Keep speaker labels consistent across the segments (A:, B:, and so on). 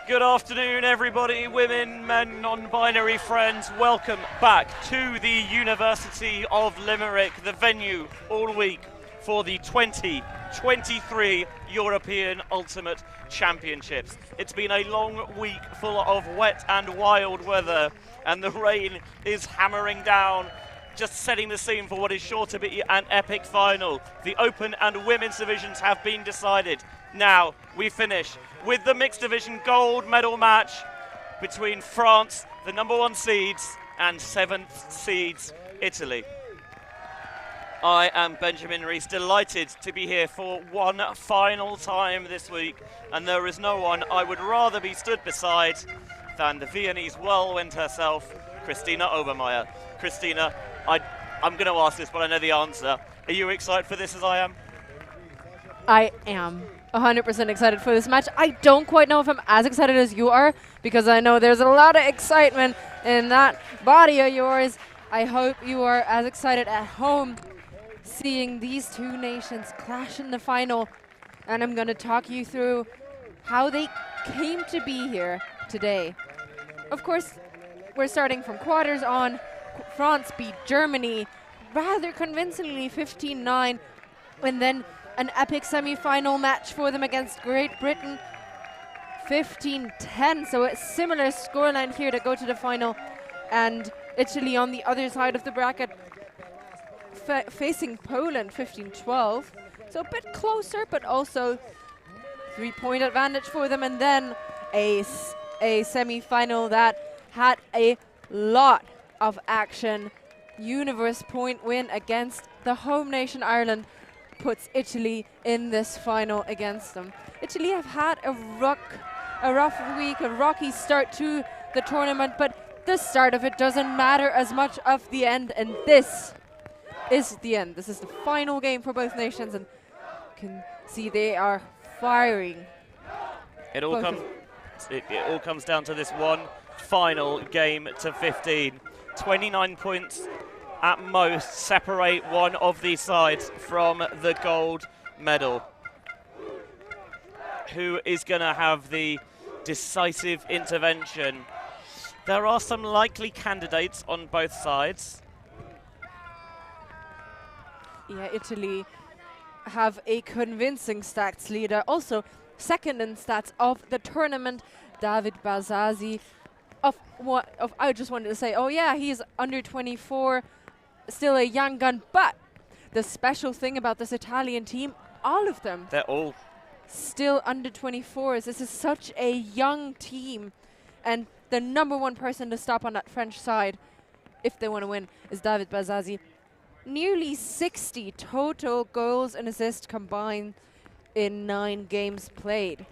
A: Good afternoon, everybody, women, men, non-binary friends. Welcome back to the University of Limerick, the venue all week for the 2023 European Ultimate Championships. It's been a long week full of wet and wild weather, and the rain is hammering down, just setting the scene for what is sure to be an epic final. The open and women's divisions have been decided. Now we finish with the mixed division gold medal match between France, the #1 seeds, and 7th seeds, Italy. I am Benjamin Rees, delighted to be here for one final time this week, and there is no one I would rather be stood beside than the Viennese whirlwind herself, Christina Obermeier. Christina, I'm going to ask this, but I know the answer. Are you excited for this as I am?
B: I am 100% excited for this match. I don't quite know if I'm as excited as you are, because I know there's a lot of excitement in that body of yours. I hope you are as excited at home seeing these two nations clash in the final. And I'm going to talk you through how they came to be here today. Of course, we're starting from quarters on. France beat Germany rather convincingly 15-9, and then an epic semi-final match for them against Great Britain, 15-10. So a similar scoreline here to go to the final. And Italy on the other side of the bracket facing Poland, 15-12. So a bit closer, but also 3-point advantage for them. And then a semi-final that had a lot of action. Universe point win against the home nation Ireland puts Italy in this final against them. Italy have had a rough week, a rocky start to the tournament, but the start of it doesn't matter as much of the end, and this is the end. This is the final game for both nations, and you can see they are firing.
A: It all comes down to this one final game to 15. 29 points at most separate one of these sides from the gold medal. Who is going to have the decisive intervention? There are some likely candidates on both sides.
B: Yeah, Italy have a convincing stats leader. Also, second in stats of the tournament, David Bazazi. I just wanted to say, oh yeah, he's under 24, still a young gun, but the special thing about this Italian team, all of them,
A: they're all
B: still under 24s. This is such a young team, and the #1 person to stop on that French side, if they want to win, is David Bazazi. Nearly 60 total goals and assists combined in 9 games played.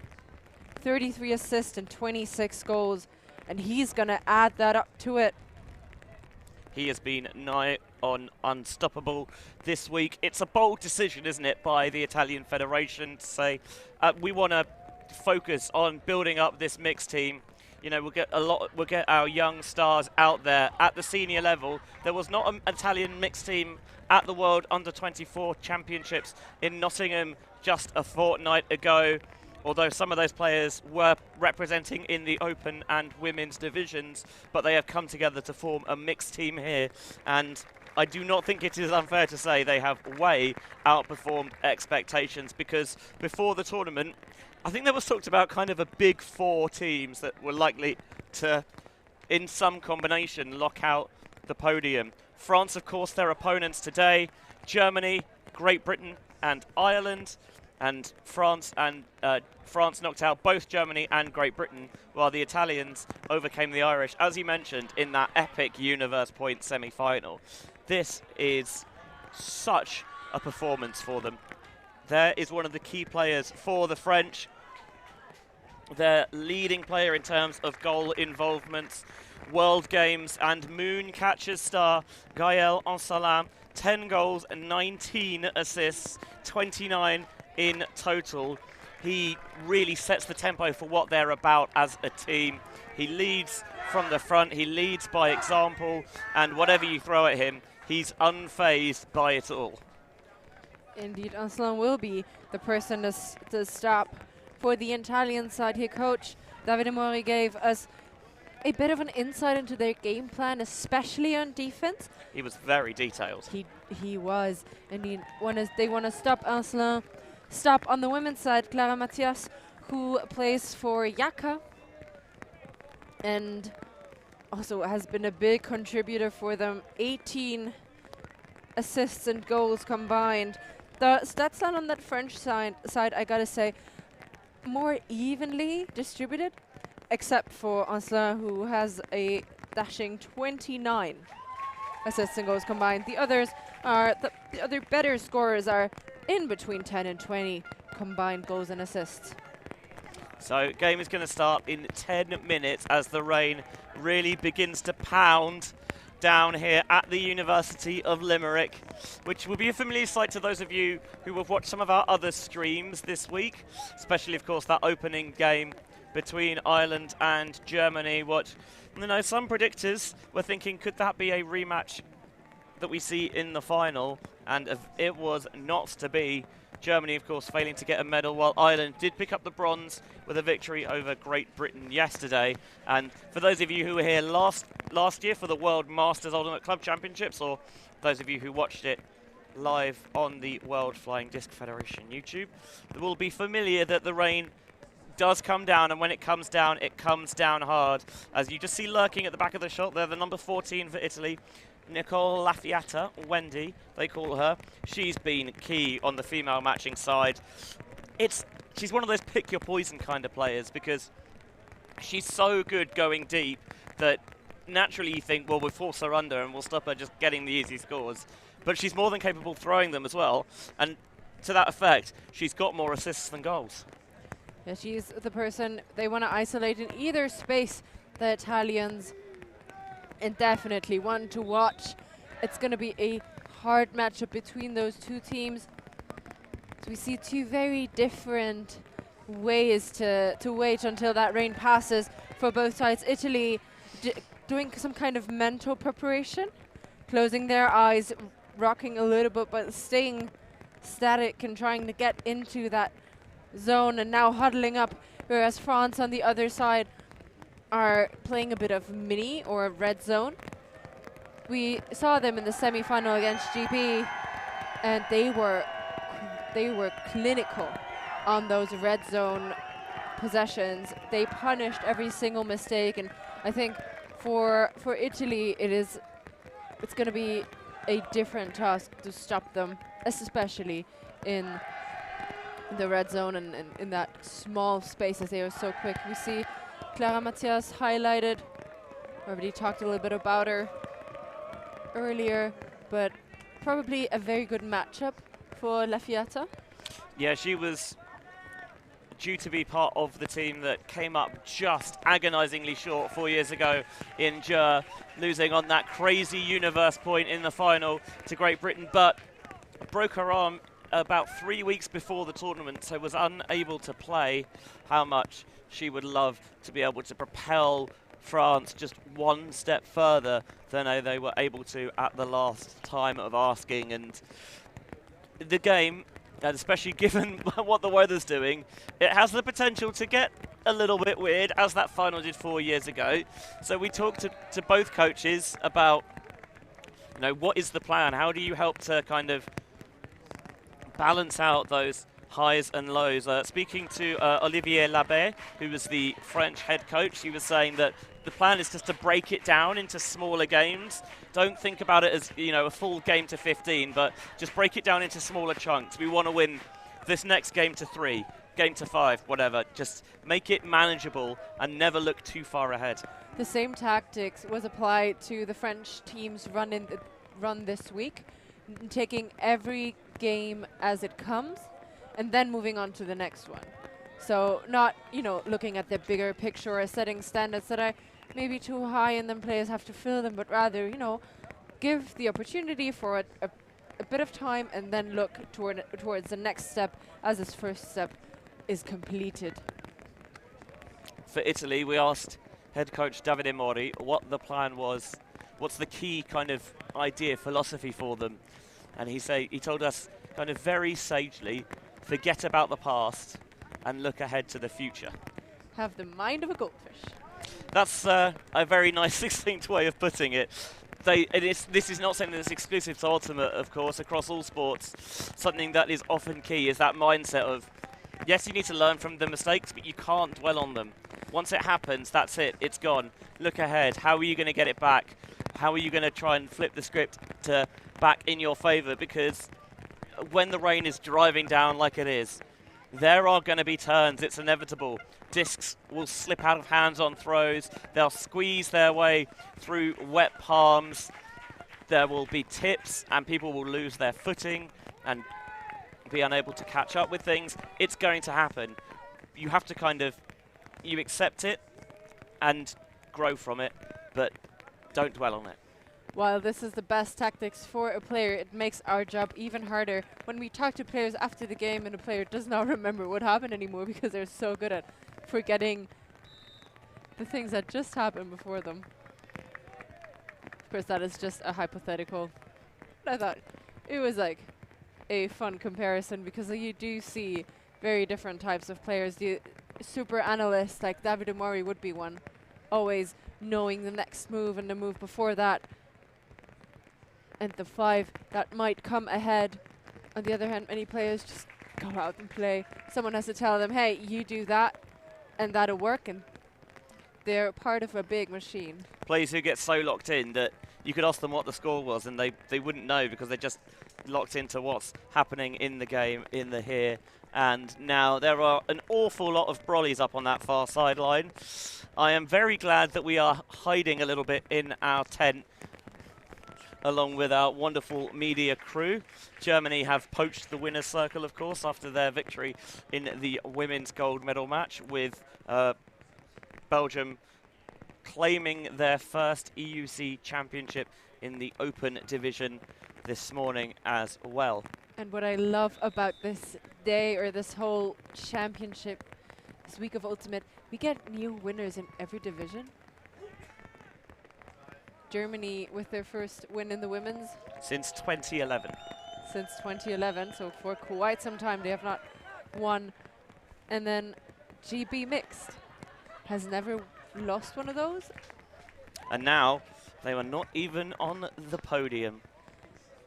B: 33 assists and 26 goals. And he's going to add that up to it.
A: He has been nigh on unstoppable this week. It's a bold decision, isn't it, by the Italian Federation to say, we want to focus on building up this mixed team. You know, we'll get our young stars out there at the senior level. There was not an Italian mixed team at the World Under-24 Championships in Nottingham just a fortnight ago. Although some of those players were representing in the open and women's divisions, but they have come together to form a mixed team here. And I do not think it is unfair to say they have way outperformed expectations, because before the tournament, I think there was talked about kind of a big 4 teams that were likely to, in some combination, lock out the podium. France, of course, their opponents today, Germany, Great Britain and Ireland. And France knocked out both Germany and Great Britain, while the Italians overcame the Irish, as you mentioned, in that epic universe point semi-final. This is such a performance for them. There is one of the key players for the French, their leading player in terms of goal involvements, World Games and Moon Catchers star, Gaël Ansalin, 10 goals and 19 assists, 29 in total. He really sets the tempo for what they're about as a team. He leads from the front, he leads by example, and whatever you throw at him, he's unfazed by it all.
B: Indeed, Anselin will be the person to stop for the Italian side here, Coach. Davide Mori gave us a bit of an insight into their game plan, especially on defense.
A: He was very detailed.
B: He was. And they want to stop Arcelin. Stop on the women's side, Clara Mathias, who plays for Yaka. And also has been a big contributor for them. 18 assists and goals combined. The stats line on that French side, I gotta say, more evenly distributed, except for Ancelin, who has a dashing 29 assists and goals combined. The others are, the other better scorers are in between 10 and 20 combined goals and assists.
A: So game is going to start in 10 minutes as the rain really begins to pound down here at the University of Limerick, which will be a familiar sight to those of you who have watched some of our other streams this week, especially, of course, that opening game between Ireland and Germany. What, you know, some predictors were thinking, could that be a rematch that we see in the final? And it was not to be. Germany, of course, failing to get a medal, while Ireland did pick up the bronze with a victory over Great Britain yesterday. And for those of you who were here last year for the World Masters Ultimate Club Championships, or those of you who watched it live on the World Flying Disc Federation YouTube, will be familiar that the rain does come down, and when it comes down hard. As you just see lurking at the back of the shot there, the number 14 for Italy, Nicole Laffiata, Wendy, they call her. She's been key on the female matching side. She's one of those pick your poison kind of players, because she's so good going deep that naturally you think, well, we'll force her under and we'll stop her just getting the easy scores. But she's more than capable of throwing them as well. And to that effect, she's got more assists than goals.
B: Yeah, she's the person they want to isolate in either space. The Italians indefinitely one to watch. It's going to be a hard matchup between those two teams. So we see two very different ways to wait until that rain passes for both sides. Italy doing some kind of mental preparation, closing their eyes, rocking a little bit, but staying static and trying to get into that zone and now huddling up, whereas France on the other side are playing a bit of mini or red zone. We saw them in the semi-final against GB, and they were clinical on those red zone possessions. They punished every single mistake, and I think for Italy it's going to be a different task to stop them, especially in the red zone and in that small space, as they are so quick. We see Clara Mathias highlighted. Already talked a little bit about her earlier, but probably a very good matchup for Laffiata.
A: Yeah, she was due to be part of the team that came up just agonizingly short 4 years ago in Jer, losing on that crazy universe point in the final to Great Britain, but broke her arm about 3 weeks before the tournament, so was unable to play. How much she would love to be able to propel France just one step further than they were able to at the last time of asking. And the game, and especially given what the weather's doing, it has the potential to get a little bit weird, as that final did 4 years ago. So we talked to both coaches about, you know, what is the plan? How do you help to kind of balance out those highs and lows? Speaking to Olivier Labbé, who was the French head coach, he was saying that the plan is just to break it down into smaller games. Don't think about it as, you know, a full game to 15, but just break it down into smaller chunks. We want to win this next game to 3, game to 5, whatever. Just make it manageable and never look too far ahead.
B: The same tactics was applied to the French team's run this week, taking every game as it comes and then moving on to the next one. So not, you know, looking at the bigger picture or setting standards that are maybe too high and then players have to fill them, but rather, you know, give the opportunity for a bit of time and then look towards the next step as this first step is completed.
A: For Italy, we asked head coach Davide Mori what the plan was, what's the key kind of idea, philosophy for them. And he told us kind of very sagely, forget about the past and look ahead to the future.
B: have the mind of a goldfish.
A: That's a very nice, succinct way of putting it. This is not something that's exclusive to Ultimate, of course, across all sports. Something that is often key is that mindset of, yes, you need to learn from the mistakes, but you can't dwell on them. Once it happens, that's it. It's gone. Look ahead. How are you going to get it back? How are you going to try and flip the script to back in your favour? Because when the rain is driving down like it is, there are going to be turns. It's inevitable. Discs will slip out of hands on throws. They'll squeeze their way through wet palms. There will be tips, and people will lose their footing and be unable to catch up with things. It's going to happen. You have to you accept it and grow from it, but don't dwell on it.
B: While this is the best tactics for a player, it makes our job even harder when we talk to players after the game and a player does not remember what happened anymore because they're so good at forgetting the things that just happened before them. Of course, that is just a hypothetical. But I thought it was like a fun comparison because you do see very different types of players. The super analysts like David Amori would be one, always knowing the next move and the move before that, and the 5 that might come ahead. On the other hand, many players just go out and play. Someone has to tell them, hey, you do that, and that'll work, and they're part of a big machine.
A: Players who get so locked in that you could ask them what the score was and they wouldn't know because they're just locked into what's happening in the game, in the here and now. There are an awful lot of brollies up on that far sideline. I am very glad that we are hiding a little bit in our tent along with our wonderful media crew. Germany have poached the winner's circle, of course, after their victory in the women's gold medal match, with Belgium claiming their first EUC championship in the open division this morning as well.
B: And what I love about this day, or this whole championship, this week of Ultimate, we get new winners in every division. Germany with their first win in the women's.
A: Since 2011.
B: Since 2011, so for quite some time they have not won. And then GB Mixed has never lost one of those.
A: And now they were not even on the podium.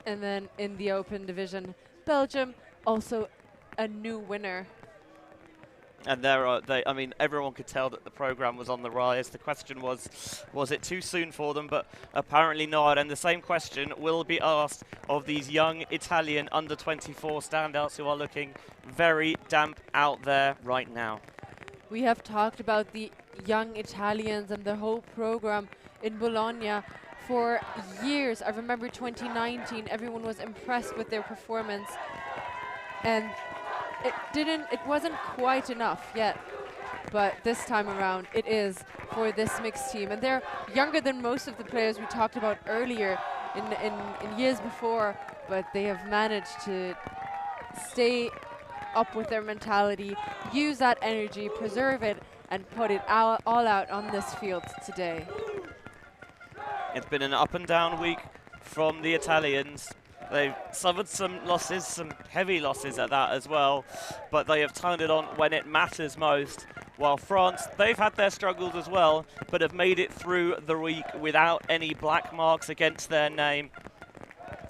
B: And then in the open division, Belgium, also a new winner.
A: And I mean, everyone could tell that the program was on the rise. The question was it too soon for them? But apparently not. And the same question will be asked of these young Italian under-24 standouts who are looking very damp out there right now.
B: We have talked about the young Italians and the whole program in Bologna for years. I remember 2019, everyone was impressed with their performance. And it wasn't quite enough yet, but this time around it is for this mixed team. And they're younger than most of the players we talked about earlier in years before, but they have managed to stay up with their mentality, use that energy, preserve it, and put it all out on this field today.
A: It's been an up and down week from the Italians. They've suffered some losses, some heavy losses at that as well, but they have turned it on when it matters most. While France, they've had their struggles as well, but have made it through the week without any black marks against their name.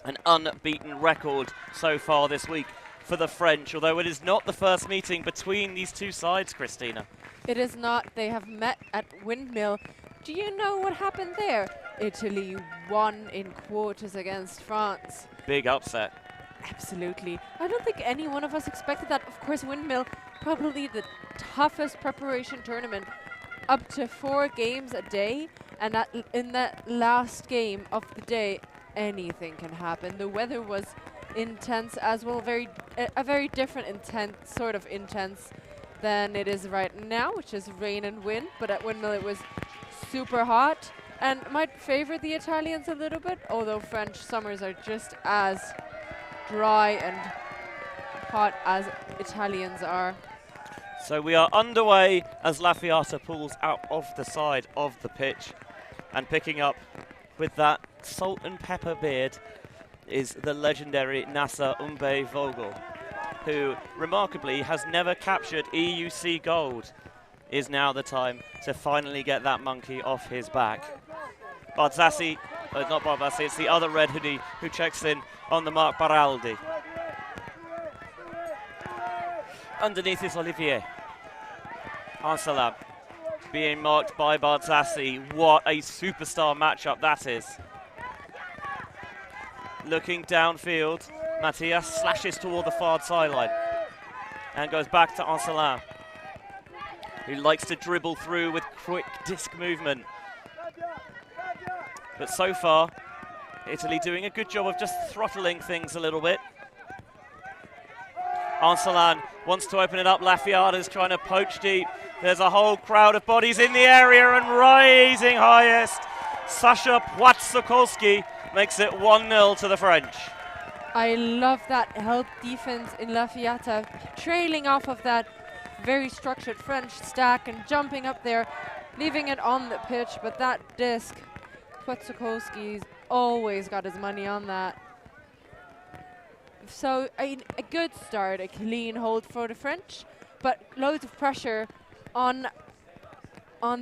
A: An unbeaten record so far this week for the French, although it is not the first meeting between these two sides, Christina.
B: It is not. They have met at Windmill. Do you know what happened there? Italy won in quarters against France.
A: Big upset.
B: Absolutely. I don't think any one of us expected that. Of course, Windmill, probably the toughest preparation tournament, up to 4 games a day. And in that last game of the day, anything can happen. The weather was intense as well, a very different sort of intense than it is right now, which is rain and wind. But at Windmill, it was super hot and might favor the Italians a little bit, although French summers are just as dry and hot as Italians are.
A: So we are underway as Lafiata pulls out of the side of the pitch, and picking up with that salt and pepper beard is the legendary Nasser Vogel, who remarkably has never captured EUC gold. is now the time to finally get that monkey off his back. Bardzassi, not Bardzassi, it's the other red hoodie who checks in on the mark, Baraldi. Underneath is Olivier. Arsalan being marked by Bardzassi. What a superstar matchup that is. Looking downfield, Matthias slashes toward the far sideline and goes back to Arsalan, who likes to dribble through with quick disc movement. But so far, Italy doing a good job of just throttling things a little bit. Arsalan wants to open it up. Lafiada's trying to poach deep. There's a whole crowd of bodies in the area, and rising highest, Sasha Płatsokolski makes it 1-0 to the French.
B: I love that help defense in Lafiata, trailing off of that very structured French stack and jumping up there, leaving it on the pitch, but that disc, Płatsokolski's always got his money on that. So a good start, a clean hold for the French, but loads of pressure on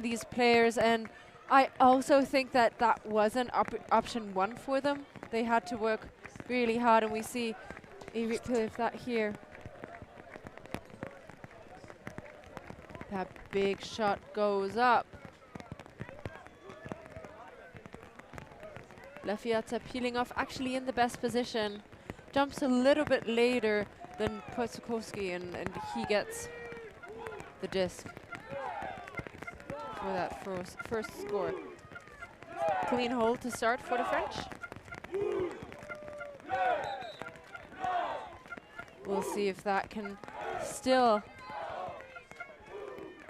B: these players, and I also think that that wasn't option one for them. They had to work really hard, and we see a replay of that here. That big shot goes up. Lafiata peeling off, actually in the best position. Jumps a little bit later than Płatsokolski, and he gets the disc for that first score. Clean hold to start for the French. We'll see if that can still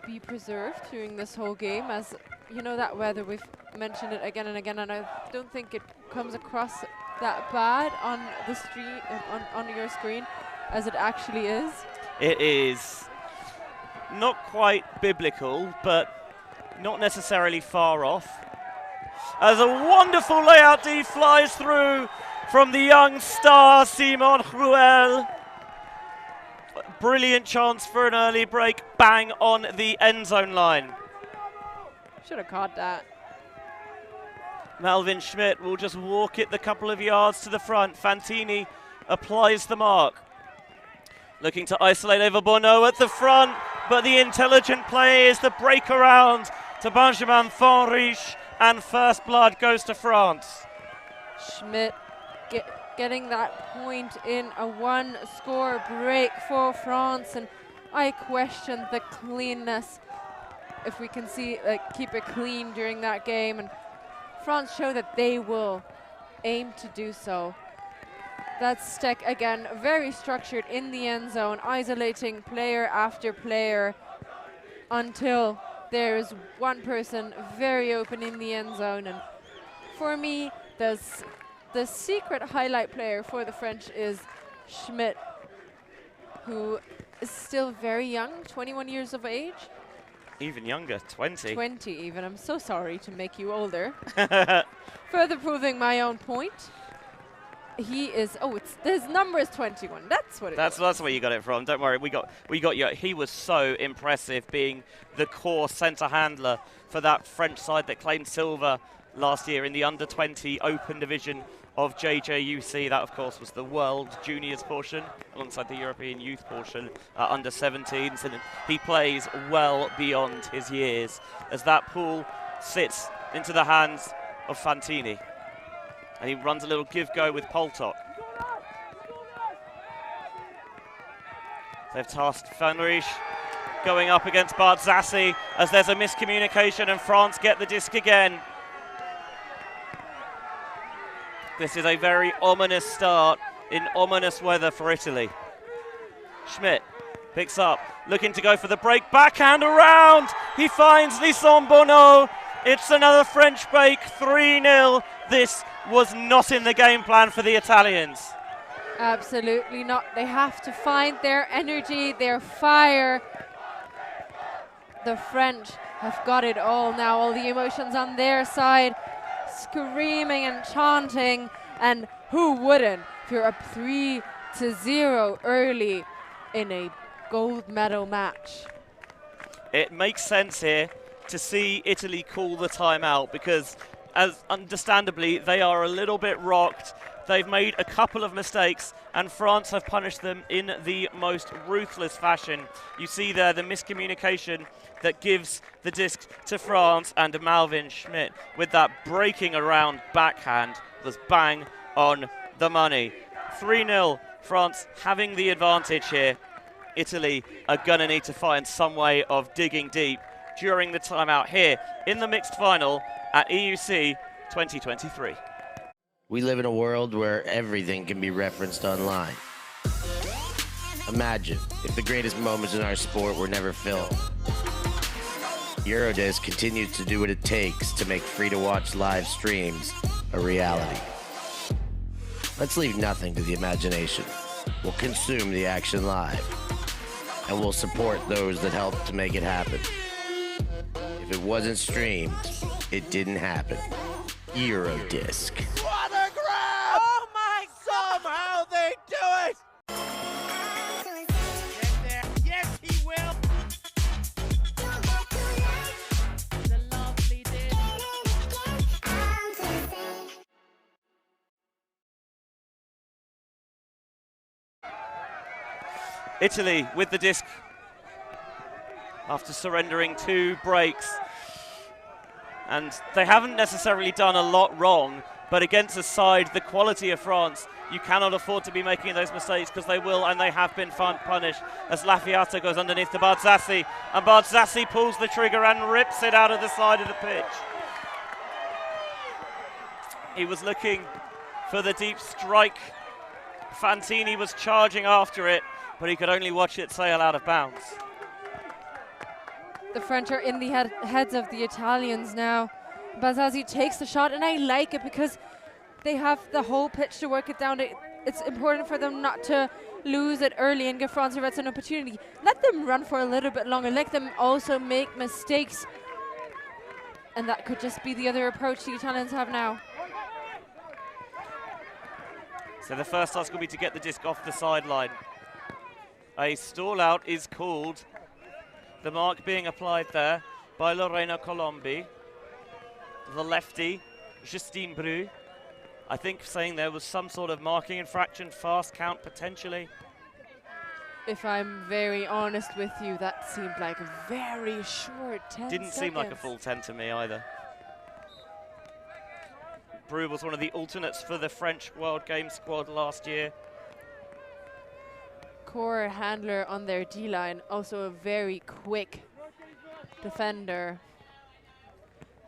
B: be preserved during this whole game. As you know, that weather, we've mentioned it again and again, and I don't think it comes across that bad on the street on your screen as it actually is.
A: It is not quite biblical, but not necessarily far off. As a wonderful layout D flies through from the young star Simon Ruel. Brilliant chance for an early break, bang on the end zone line.
B: Should have caught that.
A: Melvin Schmidt will just walk it the couple of yards to the front. Fantini applies the mark. Looking to isolate over Bono at the front, but the intelligent play is the break around to Benjamin Fonrich, and first blood goes to France.
B: Schmidt getting that point in a one-score break for France, and I question the cleanness. If we can see, keep it clean during that game, and France show that they will aim to do so. That stick again, very structured in the end zone, isolating player after player until there is one person very open in the end zone. And for me, the secret highlight player for the French is Schmidt, who is still very young, 21 years of age.
A: Even younger, 20.
B: 20 even. I'm so sorry to make you older. Further proving my own point. He is, his number is 21. That's what it is.
A: That's where you got it from. Don't worry, we got you. He was so impressive, being the core centre handler for that French side that claimed silver last year in the under-20 open division of JJUC. That, of course, was the World Juniors portion alongside the European Youth portion, under 17s. And he plays well beyond his years as that pool sits into the hands of Fantini. And he runs a little give-go with Poltok. They've tasked Fanrich going up against Bardzassi as there's a miscommunication, and France get the disc again. This is a very ominous start in ominous weather for Italy. Schmidt picks up, looking to go for the break, backhand around. He finds Lisson Bono. It's another French break, 3-0. This was not in the game plan for the Italians.
B: Absolutely not. They have to find their energy, their fire. The French have got it all now, all the emotions on their side, screaming and chanting, and who wouldn't if you're up 3-0 early in a gold medal match?
A: it makes sense here to see Italy call the timeout because, as understandably, they are a little bit rocked. They've made a couple of mistakes, and France have punished them in the most ruthless fashion. You see there the miscommunication that gives the disc to France, and Malvin Schmidt, with that breaking around backhand, was bang on the money. 3-0, France having the advantage here. Italy are going to need to find some way of digging deep during the timeout here in the mixed final at EUC 2023.
C: We live in a world where everything can be referenced online. Imagine if the greatest moments in our sport were never filmed. Eurodisc continues to do what it takes to make free-to-watch live streams a reality. Let's leave nothing to the imagination. We'll consume the action live, and we'll support those that help to make it happen. If it wasn't streamed, it didn't happen. Eurodisc.
D: What a grab! Oh my! Somehow they do it! Get there. Yes, he will. The lovely disc.
A: Italy with the disc after surrendering 2 breaks. And they haven't necessarily done a lot wrong, but against a side the quality of France, you cannot afford to be making those mistakes because they will and they have been punished as Lafiata goes underneath to Barzassi, and Barzassi pulls the trigger and rips it out of the side of the pitch. He was looking for the deep strike. Fantini was charging after it, but he could only watch it sail out of bounds.
B: The French are in the heads of the Italians now. Barzassi takes the shot, and I like it because they have the whole pitch to work it down. It's important for them not to lose it early and give France an opportunity. Let them run for a little bit longer. Let them also make mistakes. And that could just be the other approach the Italians have now.
A: So the first task will be to get the disc off the sideline. A stall out is called. The mark being applied there by Lorena Colombi. The lefty, Justine Bru. I think saying there was some sort of marking infraction, fast count potentially.
B: If I'm very honest with you, that seemed like a very short 10
A: Didn't
B: seconds.
A: seem like a full 10 to me either. Bru was one of the alternates for the French World Games squad last year.
B: Core handler on their D-line, also a very quick defender.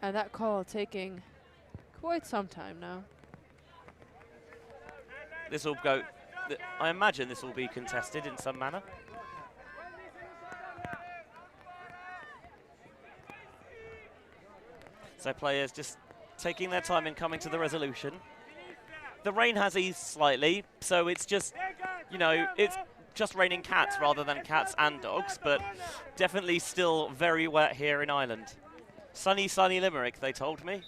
B: And that call taking quite some time now.
A: This will go, I imagine this will be contested in some manner. So players just taking their time in coming to the resolution. The rain has eased slightly, so it's just, you know, it's just raining cats rather than cats and dogs, but definitely still very wet here in Ireland. Sunny, sunny Limerick, they told me.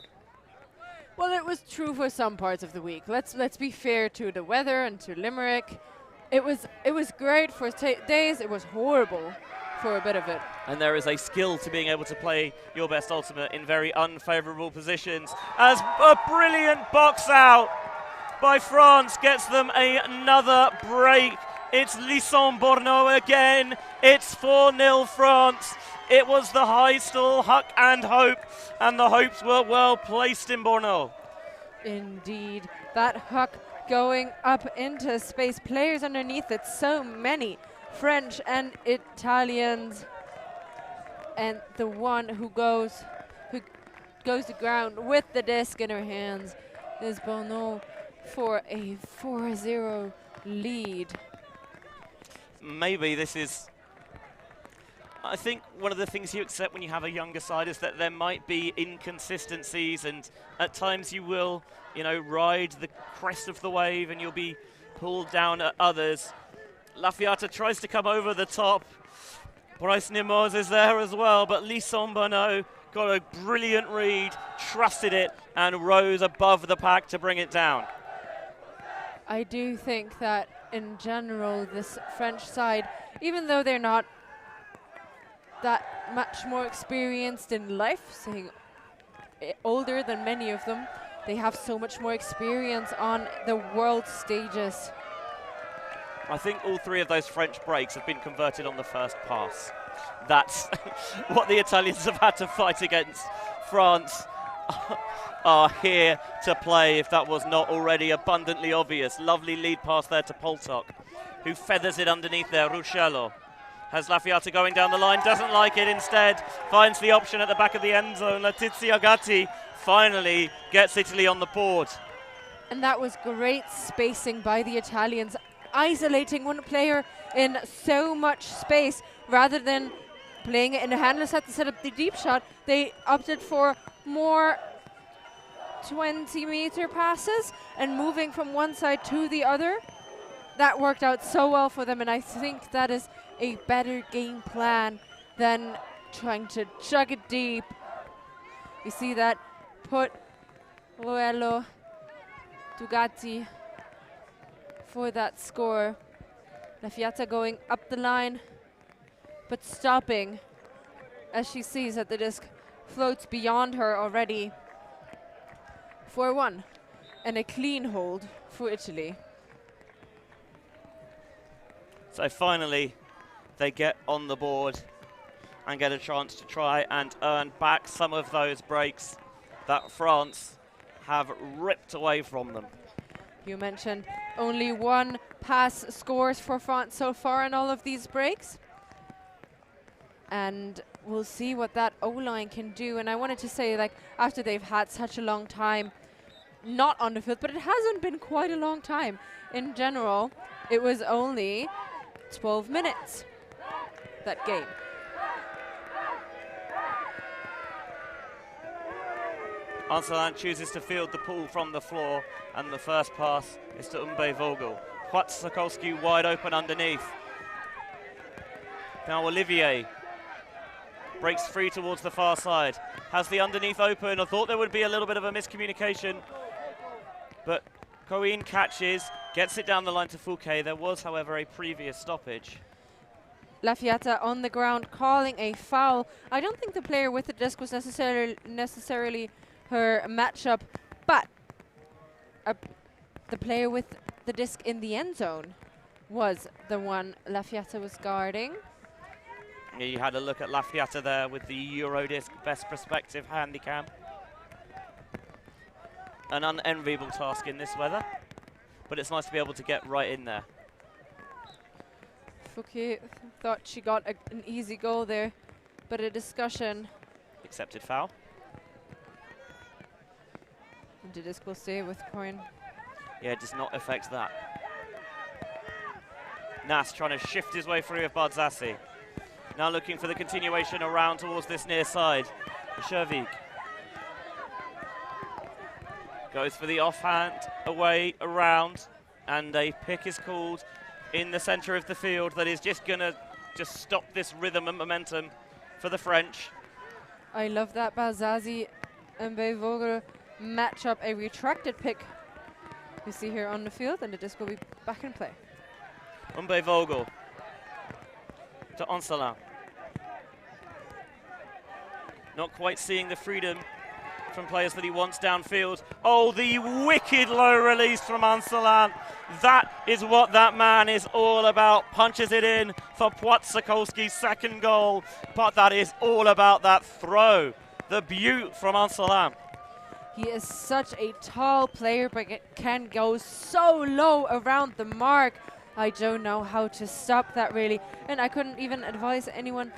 B: Well, it was true for some parts of the week. Let's be fair to the weather and to Limerick. It was great for days. It was horrible for a bit of it.
A: And there is a skill to being able to play your best ultimate in very unfavourable positions, as a brilliant box out by France gets them another break. It's Lisson Bourneau again. It's 4-0 France. It was the high stall, huck and hope, and the hopes were well placed in Bourneau.
B: Indeed, that huck going up into space. Players underneath it, so many French and Italians. And the one who goes to ground with the disc in her hands is Bourneau for a 4-0 lead.
A: Maybe this is, I think one of the things you accept when you have a younger side is that there might be inconsistencies, and at times you will, you know, ride the crest of the wave and you'll be pulled down at others. Lafiata tries to come over the top. Bryce Nimoz is there as well, but Lisson Bourneau got a brilliant read, trusted it, and rose above the pack to bring it down.
B: I do think that in general, this French side, even though they're not that much more experienced in life, saying older than many of them. They have so much more experience on the world stages.
A: I think all three of those French breaks have been converted on the first pass. That's what the Italians have had to fight against. France are here to play, if that was not already abundantly obvious. Lovely lead pass there to Poltok, who feathers it underneath there. Ruscello has Lafiata going down the line, doesn't like it, instead finds the option at the back of the end zone. Letizia Gatti finally gets Italy on the board.
B: And that was great spacing by the Italians, isolating one player in so much space. Rather than playing it in a handler set to set up the deep shot, they opted for more 20-meter passes and moving from one side to the other. That worked out so well for them, and I think that is a better game plan than trying to chug it deep. You see that put Ruello Tugatti for that score. Lafiata going up the line, but stopping as she sees that the disc floats beyond her already. 4-1, and a clean hold for Italy.
A: So finally, they get on the board and get a chance to try and earn back some of those breaks that France have ripped away from them.
B: You mentioned only one pass scores for France so far in all of these breaks. And we'll see what that O-line can do. And I wanted to say, like, after they've had such a long time not on the field, but it hasn't been quite a long time. In general, it was only 12 minutes, that game.
A: Anselan chooses to field the pull from the floor, and the first pass is to Umbe Vogel. Sokolski wide open underneath. Now Olivier breaks free towards the far side. Has the underneath open. I thought there would be a little bit of a miscommunication, but Cohen catches, gets it down the line to Fouquet. There was, however, a previous stoppage.
B: Lafiata on the ground calling a foul. I don't think the player with the disc was necessarily her matchup, but the player with the disc in the end zone was the one Lafiata was guarding.
A: Yeah, you had a look at Lafiata there with the Eurodisc best perspective handicap. An unenviable task in this weather, but it's nice to be able to get right in there.
B: Fouquet thought she got an easy goal there, but a discussion.
A: Accepted foul.
B: And the disc will stay with Coin.
A: Yeah, it does not affect that. Nas trying to shift his way through with Bardzassi. Now looking for the continuation around towards this near side. Shervik goes for the offhand, away, around, and a pick is called in the center of the field that is just gonna stop this rhythm and momentum for the French.
B: I love that Balzazi and Vogel match up, a retracted pick you see here on the field, and the disc will be back in play.
A: Umbe Vogel to Anselan. Not quite seeing the freedom from players that he wants downfield. Oh, the wicked low release from Anselan. That is what that man is all about. Punches it in for Płatzakolski's second goal. But that is all about that throw. The beaut from Anselan.
B: He is such a tall player, but it can go so low around the mark. I don't know how to stop that, really. And I couldn't even advise anyone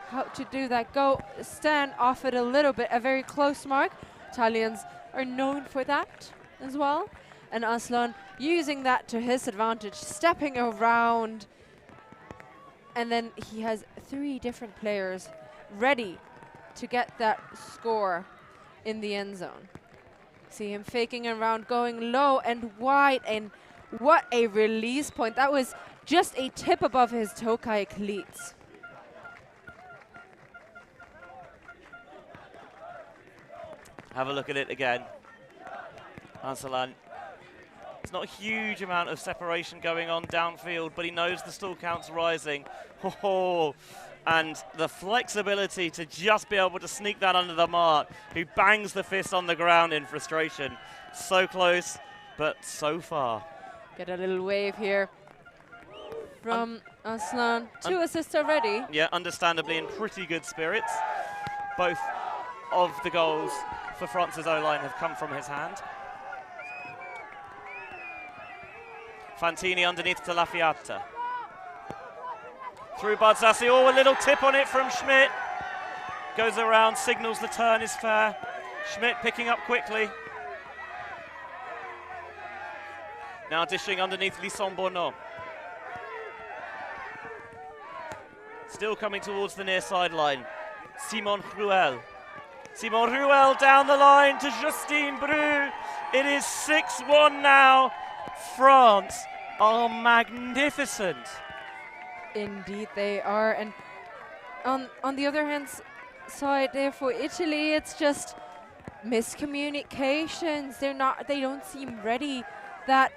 B: how to do that. Go stand off it a little bit, a very close mark. Italians are known for that as well. And Aslan using that to his advantage, stepping around. And then he has 3 different players ready to get that score in the end zone. See him faking around, going low and wide, and what a release point. That was just a tip above his Tokai cleats.
A: Have a look at it again. Anselan. It's not a huge amount of separation going on downfield, but he knows the stall count's rising. Oh, and the flexibility to just be able to sneak that under the mark, who bangs the fist on the ground in frustration. So close, but so far.
B: Get a little wave here from Aslan. 2 assists already.
A: Yeah, understandably in pretty good spirits. Both of the goals for France's O-line have come from his hand. Fantini underneath to Lafiata. Through Bardzassi. Oh, a little tip on it from Schmidt. Goes around, signals the turn is fair. Schmidt picking up quickly. Now dishing underneath Lisson Bourneau. Still coming towards the near sideline. Simon Ruel. Simon Ruel down the line to Justine Bru. It is 6-1 now. France are magnificent.
B: Indeed they are. And on the other hand side there for Italy, it's just miscommunications. They don't seem ready. That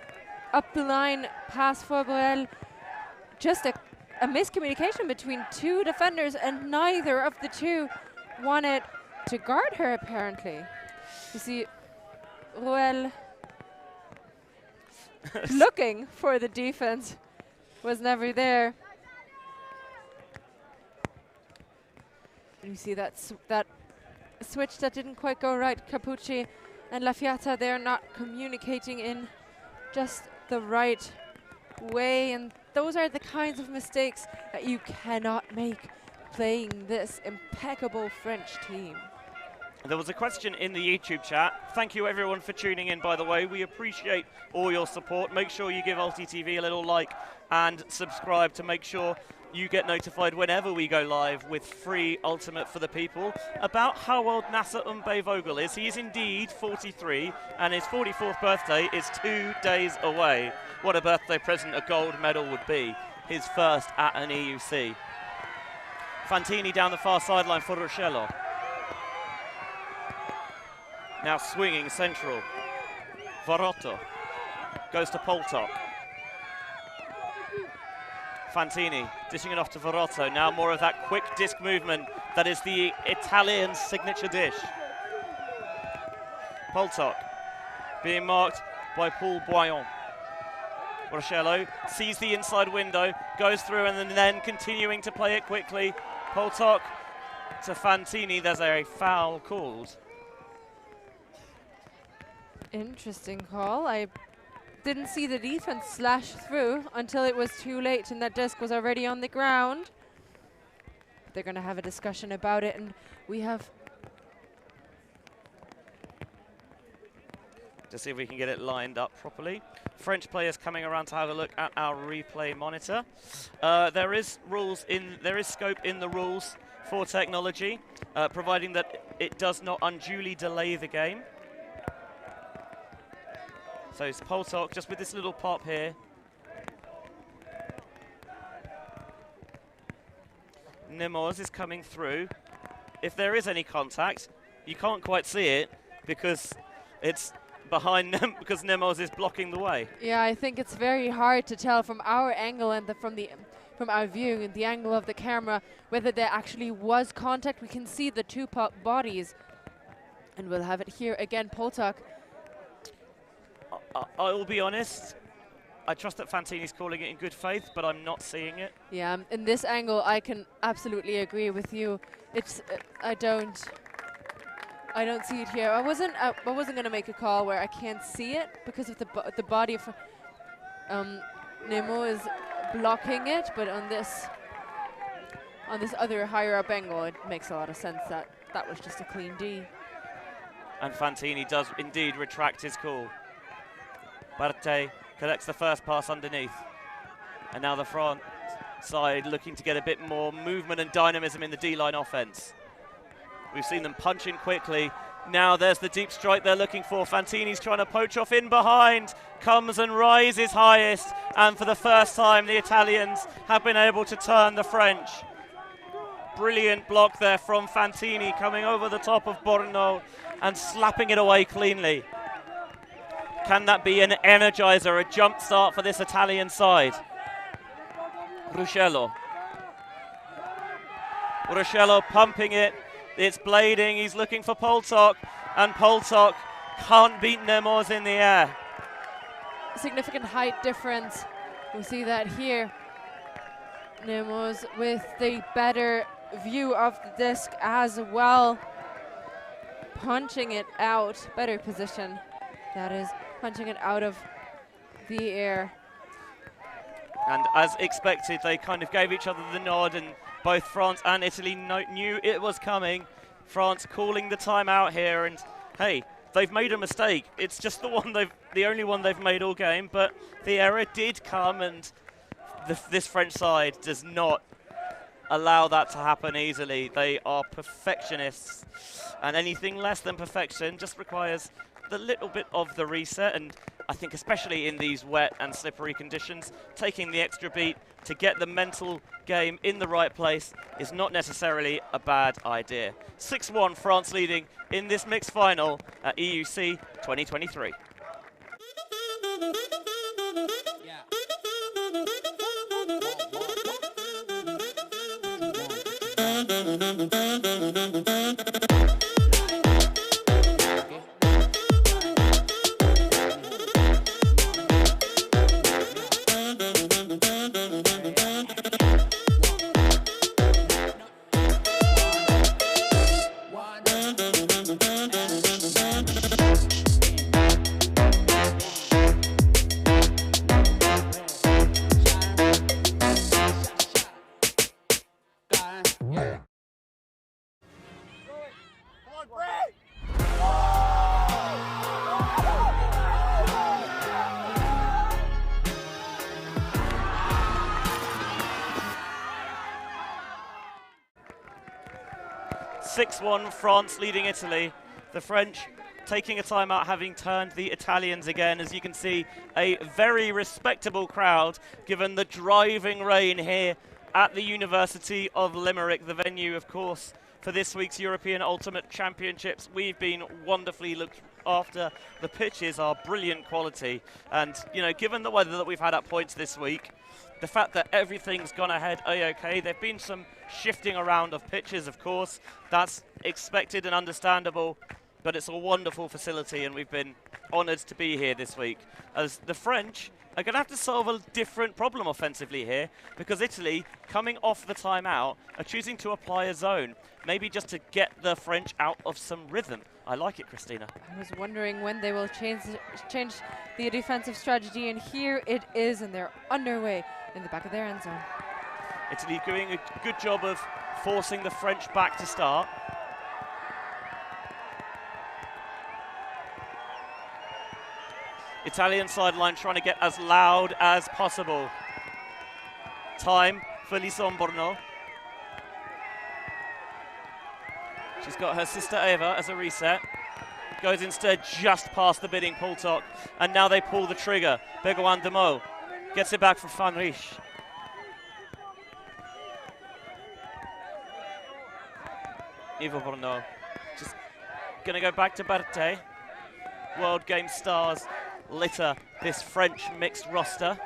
B: up the line pass for Borel, just a miscommunication between 2 defenders, and neither of the 2 wanted to guard her apparently. You see Ruel looking for the defense, was never there. And you see that switch that didn't quite go right. Capucci and Lafiata, they're not communicating in just the right way, and those are the kinds of mistakes that you cannot make playing this impeccable French team.
A: There was a question in the YouTube chat. Thank you everyone for tuning in, by the way. We appreciate all your support. Make sure you give ULTI.TV a little like and subscribe to make sure you get notified whenever we go live with free Ultimate for the People. About how old Nasser Vogel is. He is indeed 43, and his 44th birthday is 2 days away. What a birthday present a gold medal would be. His first at an EUC. Fantini down the far sideline for Ruscello. Now swinging central. Varotto goes to Poltok. Fantini dishing it off to Varotto. Now more of that quick disc movement that is the Italian signature dish. Poltok being marked by Paul Boyon. Ruscello sees the inside window, goes through, and then continuing to play it quickly. Poltok to Fantini. There's a foul called.
B: Interesting call. I didn't see the defense slash through until it was too late and that disc was already on the ground. They're going to have a discussion about it, and we have
A: to see if we can get it lined up properly. French players coming around to have a look at our replay monitor. There is scope in the rules for technology, providing that it does not unduly delay the game. So it's Poltok just with this little pop here. Nemours is coming through. If there is any contact, you can't quite see it because it's behind them, because Nemours is blocking the way.
B: Yeah, I think it's very hard to tell from our angle and from our view and the angle of the camera whether there actually was contact. We can see the 2 bodies, and we'll have it here again. Poltok.
A: I will be honest, I trust that Fantini's calling it in good faith, but I'm not seeing it.
B: Yeah, in this angle, I can absolutely agree with you. It's I don't see it here. I wasn't going to make a call where I can't see it because of the body of Nemo is blocking it, but on this other higher up angle, it makes a lot of sense that that was just a clean D.
A: And Fantini does indeed retract his call. Barté collects the first pass underneath. And now the front side looking to get a bit more movement and dynamism in the D-line offense. We've seen them punch in quickly. Now there's the deep strike they're looking for. Fantini's trying to poach off in behind. Comes and rises highest. And for the first time, the Italians have been able to turn the French. Brilliant block there from Fantini, coming over the top of Bourneau and slapping it away cleanly. Can that be an energizer, a jump start for this Italian side? Ruscello. Ruscello pumping it. It's blading. He's looking for Poltok, and Poltok can't beat Nemours in the air.
B: Significant height difference. We'll see that here. Nemours with the better view of the disc as well. Punching it out. Better position. That is punching it out of the air.
A: And as expected, they kind of gave each other the nod, and both France and Italy knew it was coming. France calling the timeout here, and hey, they've made a mistake. It's just the only one they've made all game, but the error did come, and this French side does not allow that to happen easily. They are perfectionists, and anything less than perfection just requires the little bit of the reset, and I think especially in these wet and slippery conditions, taking the extra beat to get the mental game in the right place is not necessarily a bad idea. 6-1 France leading in this mixed final at EUC 2023. France leading Italy. The French taking a timeout, having turned the Italians again. As you can see, a very respectable crowd given the driving rain here at the University of Limerick, the venue, of course, for this week's European Ultimate Championships. We've been wonderfully looked after. The pitches are brilliant quality, and given the weather that we've had at points this week, the fact that everything's gone ahead a-okay. There've been some shifting around of pitches, of course. That's expected and understandable, but it's a wonderful facility, and we've been honoured to be here this week. As the French are going to have to solve a different problem offensively here, because Italy, coming off the timeout, are choosing to apply a zone, maybe just to get the French out of some rhythm. I like it, Christina.
B: I was wondering when they will change the defensive strategy, and here it is, and they're underway in the back of their end zone.
A: Italy doing a good job of forcing the French back to start. Italian sideline trying to get as loud as possible. Time for Lisson-Borno. She's got her sister Eva as a reset. Goes instead just past the bidding Poltok. And now they pull the trigger. Begoan Demo gets it back from Van Riesch. Ivo Borno just going to go back to Barté. World Game stars litter this French mixed roster.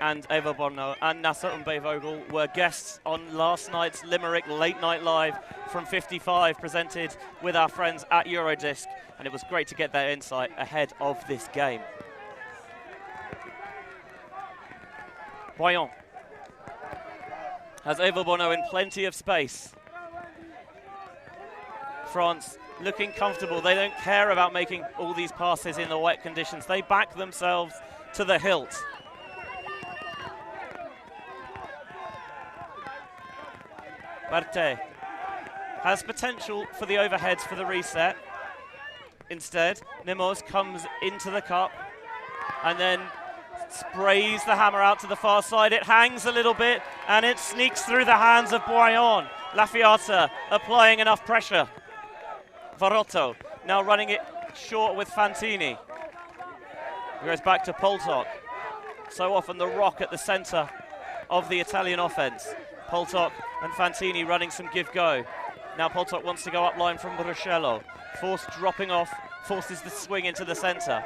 A: And Eva Borno and Nasser Vogel were guests on last night's Limerick Late Night Live from 55, presented with our friends at Eurodisc, and it was great to get their insight ahead of this game. Boyon has Eva Borno in plenty of space. France looking comfortable. They don't care about making all these passes in the wet conditions. They back themselves to the hilt. Barté has potential for the overheads for the reset. Instead, Nemours comes into the cup and then sprays the hammer out to the far side. It hangs a little bit and it sneaks through the hands of Boyon. Lafiata applying enough pressure. Varotto now running it short with Fantini. It goes back to Poltok. So often the rock at the center of the Italian offense. Poltok and Fantini running some give-go. Now Poltok wants to go up line from Ruscello. Force dropping off, forces the swing into the center.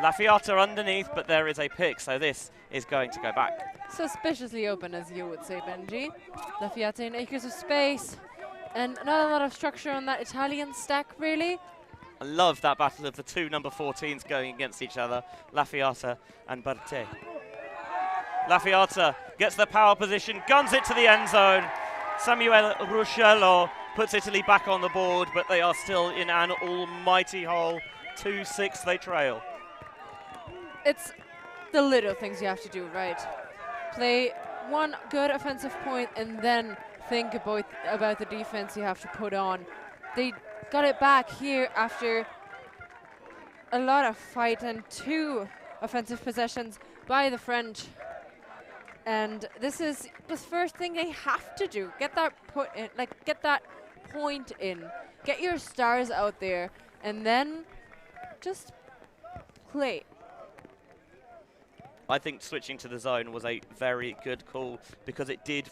A: Lafiata underneath, but there is a pick, so this is going to go back.
B: Suspiciously open, as you would say, Benji. Lafiata in acres of space, and not a lot of structure on that Italian stack, really.
A: I love that battle of the two number 14s going against each other, Lafiata and Barte. Lafiata gets the power position, guns it to the end zone. Samuel Ruscello puts Italy back on the board, but they are still in an almighty hole. 2-6 they trail.
B: It's the little things you have to do, right? Play one good offensive point and then think about the defense you have to put on. They got it back here after a lot of fight and 2 offensive possessions by the French. And this is the first thing they have to do. Get that get that point in. Get your stars out there and then just play.
A: I think switching to the zone was a very good call because it did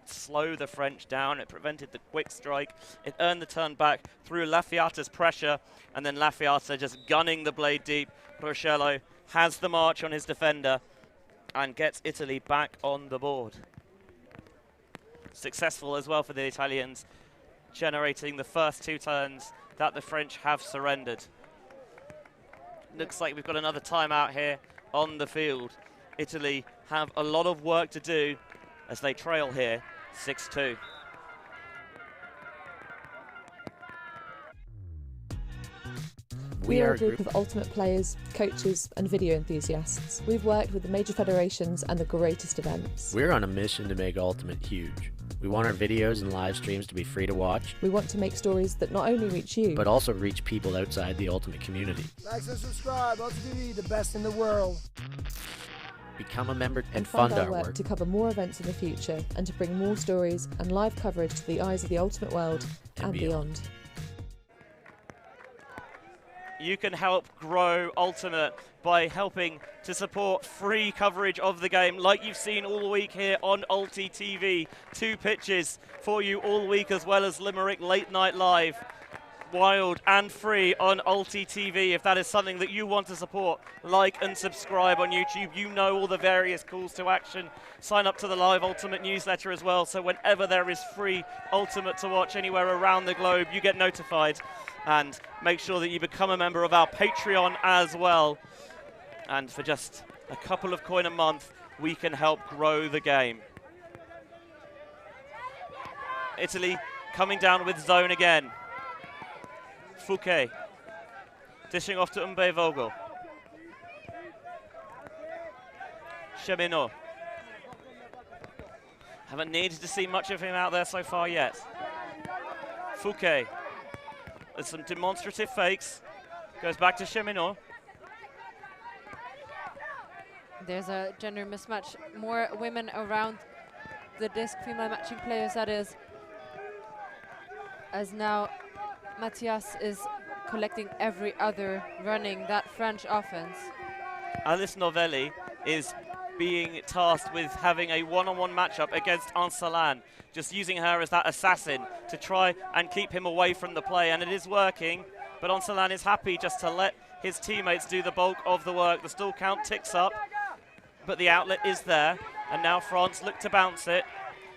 A: slow the French down. It prevented the quick strike. It earned the turn back through Lafiata's pressure, and then Lafiata just gunning the blade deep. Ruscello has the march on his defender and gets Italy back on the board. Successful as well for the Italians, generating the first 2 turns that the French have surrendered. Looks like we've got another timeout here on the field. Italy have a lot of work to do as they trail here 6-2.
E: We are a group of ultimate players, coaches and video enthusiasts. We've worked with the major federations and the greatest events.
F: We're on a mission to make Ultimate huge. We want our videos and live streams to be free to watch.
E: We want to make stories that not only reach you,
F: but also reach people outside the Ultimate community.
G: Like and subscribe, ULTI.TV, the best in the world.
F: Become a member
E: and fund our work to cover more events in the future and to bring more stories and live coverage to the eyes of the Ultimate world and beyond.
A: You can help grow Ultimate by helping to support free coverage of the game like you've seen all week here on ULTI.TV. 2 pitches for you all week, as well as Limerick Late Night Live. Wild and free on ULTI.TV. If that is something that you want to support, like and subscribe on YouTube. You know all the various calls to action. Sign up to the live Ultimate newsletter as well, so whenever there is free Ultimate to watch anywhere around the globe, you get notified. And make sure that you become a member of our Patreon as well. And for just a couple of coin a month, we can help grow the game. Italy coming down with zone again. Fouquet dishing off to Vogel. Cheminot. Haven't needed to see much of him out there so far yet. Fouquet. There's some demonstrative fakes. Goes back to Cheminot.
B: There's a gender mismatch. More women around the disc, female matching players, that is. As now Mathias is collecting every other running that French offense.
A: Alice Novelli is being tasked with having a one-on-one matchup against Ansalan, just using her as that assassin to try and keep him away from the play, and it is working, but Ansalan is happy just to let his teammates do the bulk of the work. The stall count ticks up, but the outlet is there, and now France look to bounce it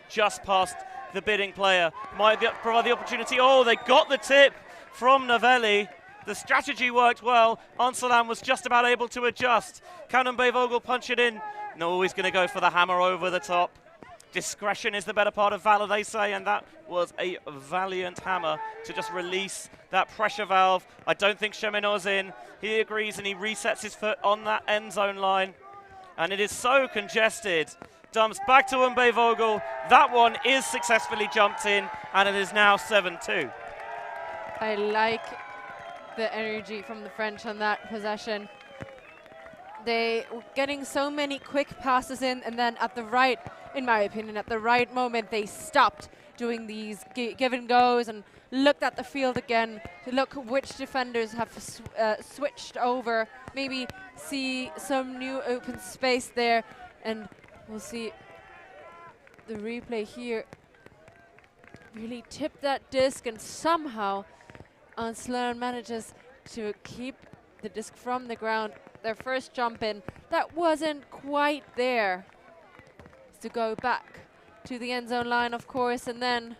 A: just past the bidding player. Might provide the opportunity. Oh, they got the tip from Novelli. The strategy worked well. Ansalan was just about able to adjust. Can Vogel punch it in? No, he's going to go for the hammer over the top. Discretion is the better part of valor, they say, and that was a valiant hammer to just release that pressure valve. I don't think Cheminot's in. He agrees and he resets his foot on that end zone line. And it is so congested. Dumps back to Vogel. That one is successfully jumped in, and it is now 7-2.
B: I like the energy from the French on that possession. They were getting so many quick passes in, and then at the right, in my opinion, at the right moment, they stopped doing these give and goes and looked at the field again to look which defenders have switched over, maybe see some new open space there, and we'll see the replay here. Really tip that disc, and somehow Ansalan manages to keep the disc from the ground. their first jump in. That wasn't quite there. To go back to the end zone line, of course, and then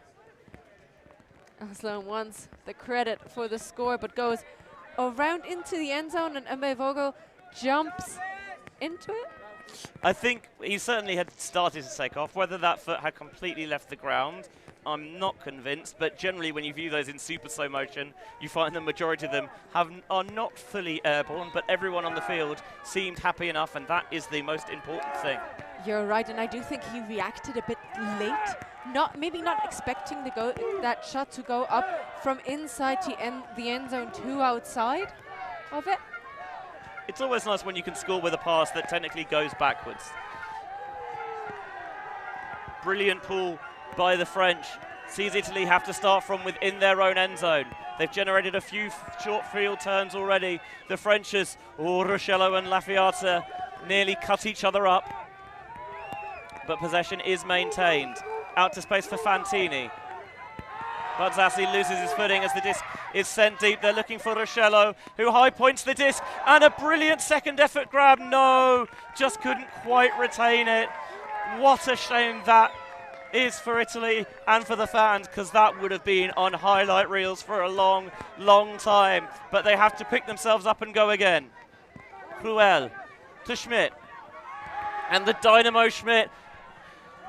B: Aslan wants the credit for the score, but goes around into the end zone, and Mbe Vogel jumps into it.
A: I think he certainly had started to take off. Whether that foot had completely left the ground, I'm not convinced, but generally when you view those in super slow motion, you find the majority of them are not fully airborne, but everyone on the field seemed happy enough, and that is the most important thing.
B: You're right, and I do think he reacted a bit late. Maybe not expecting that shot to go up from inside to the end zone to outside of it.
A: It's always nice when you can score with a pass that technically goes backwards. Brilliant pull by the French. Sees Italy have to start from within their own end zone. They've generated a few short field turns already. The Frenchers, Ruscello and Lafiata, nearly cut each other up. But possession is maintained. Out to space for Fantini. But Zassi loses his footing as the disc is sent deep. They're looking for Ruscello, who high points the disc, and a brilliant second effort grab. No, just couldn't quite retain it. What a shame that is for Italy and for the fans, because that would have been on highlight reels for a long, long time. But they have to pick themselves up and go again. Cruel to Schmidt. And the Dynamo Schmidt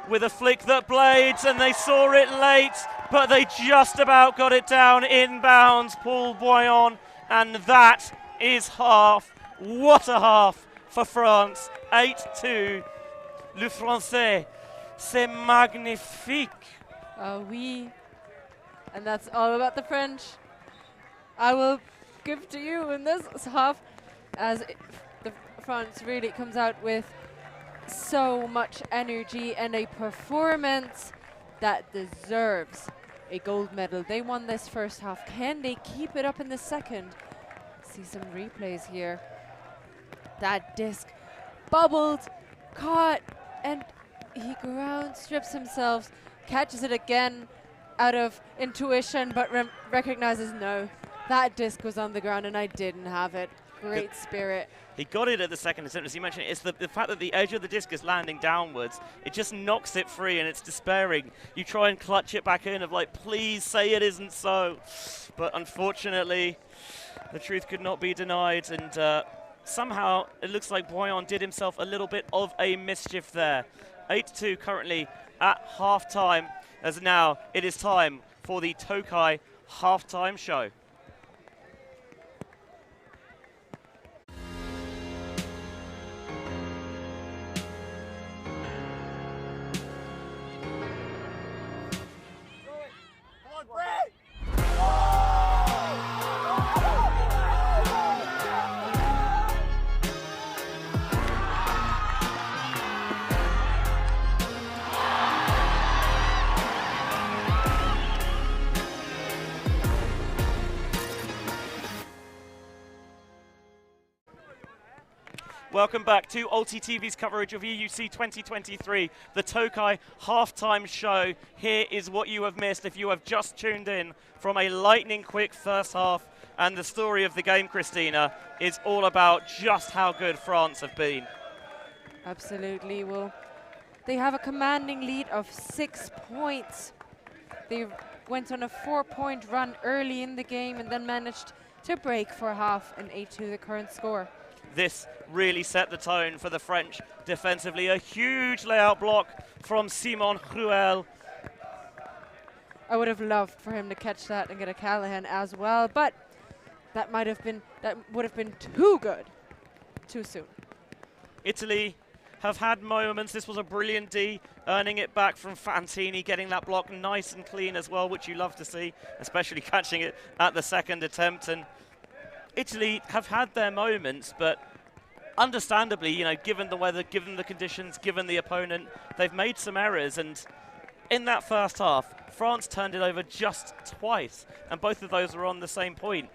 A: with a flick that blades, and they saw it late, but they just about got it down inbounds, Paul Boyan, and that is half. What a half for France. 8-2. Le Français, c'est magnifique.
B: Oui. And that's all about the French. I will give to you in this half, as the France really comes out with so much energy and a performance that deserves a gold medal. They won this first half. Can they keep it up in the second? See some replays here. That disc bubbled, caught, and he ground strips himself, catches it again out of intuition, but recognizes no, that disc was on the ground and I didn't have it. Great spirit.
A: He got it at the second attempt, as you mentioned. It's the fact that the edge of the disc is landing downwards. It just knocks it free, and it's despairing. You try and clutch it back in of like, please say it isn't so. But unfortunately, the truth could not be denied, and somehow it looks like Boyan did himself a little bit of a mischief there. 8-2 currently at half-time, as now it is time for the TOKAY half-time show. Welcome back to ULTI.TV's coverage of UUC 2023, the TOKAY halftime show. Here is what you have missed if you have just tuned in from a lightning quick first half. And the story of the game, Christina, is all about just how good France have been.
B: Absolutely. Well, they have a commanding lead of 6 points. They went on a 4-point run early in the game and then managed to break for half and 8-2 the current score.
A: This really set the tone for the French defensively. A huge layout block from Simon Cruel.
B: I would have loved for him to catch that and get a Callahan as well, but that would have been too good too soon.
A: Italy have had moments. This was a brilliant D, earning it back from Fantini, getting that block nice and clean as well, which you love to see, especially catching it at the second attempt. And Italy have had their moments, but understandably, you know, given the weather, given the conditions, given the opponent, they've made some errors. And in that first half, France turned it over just twice, and both of those were on the same point.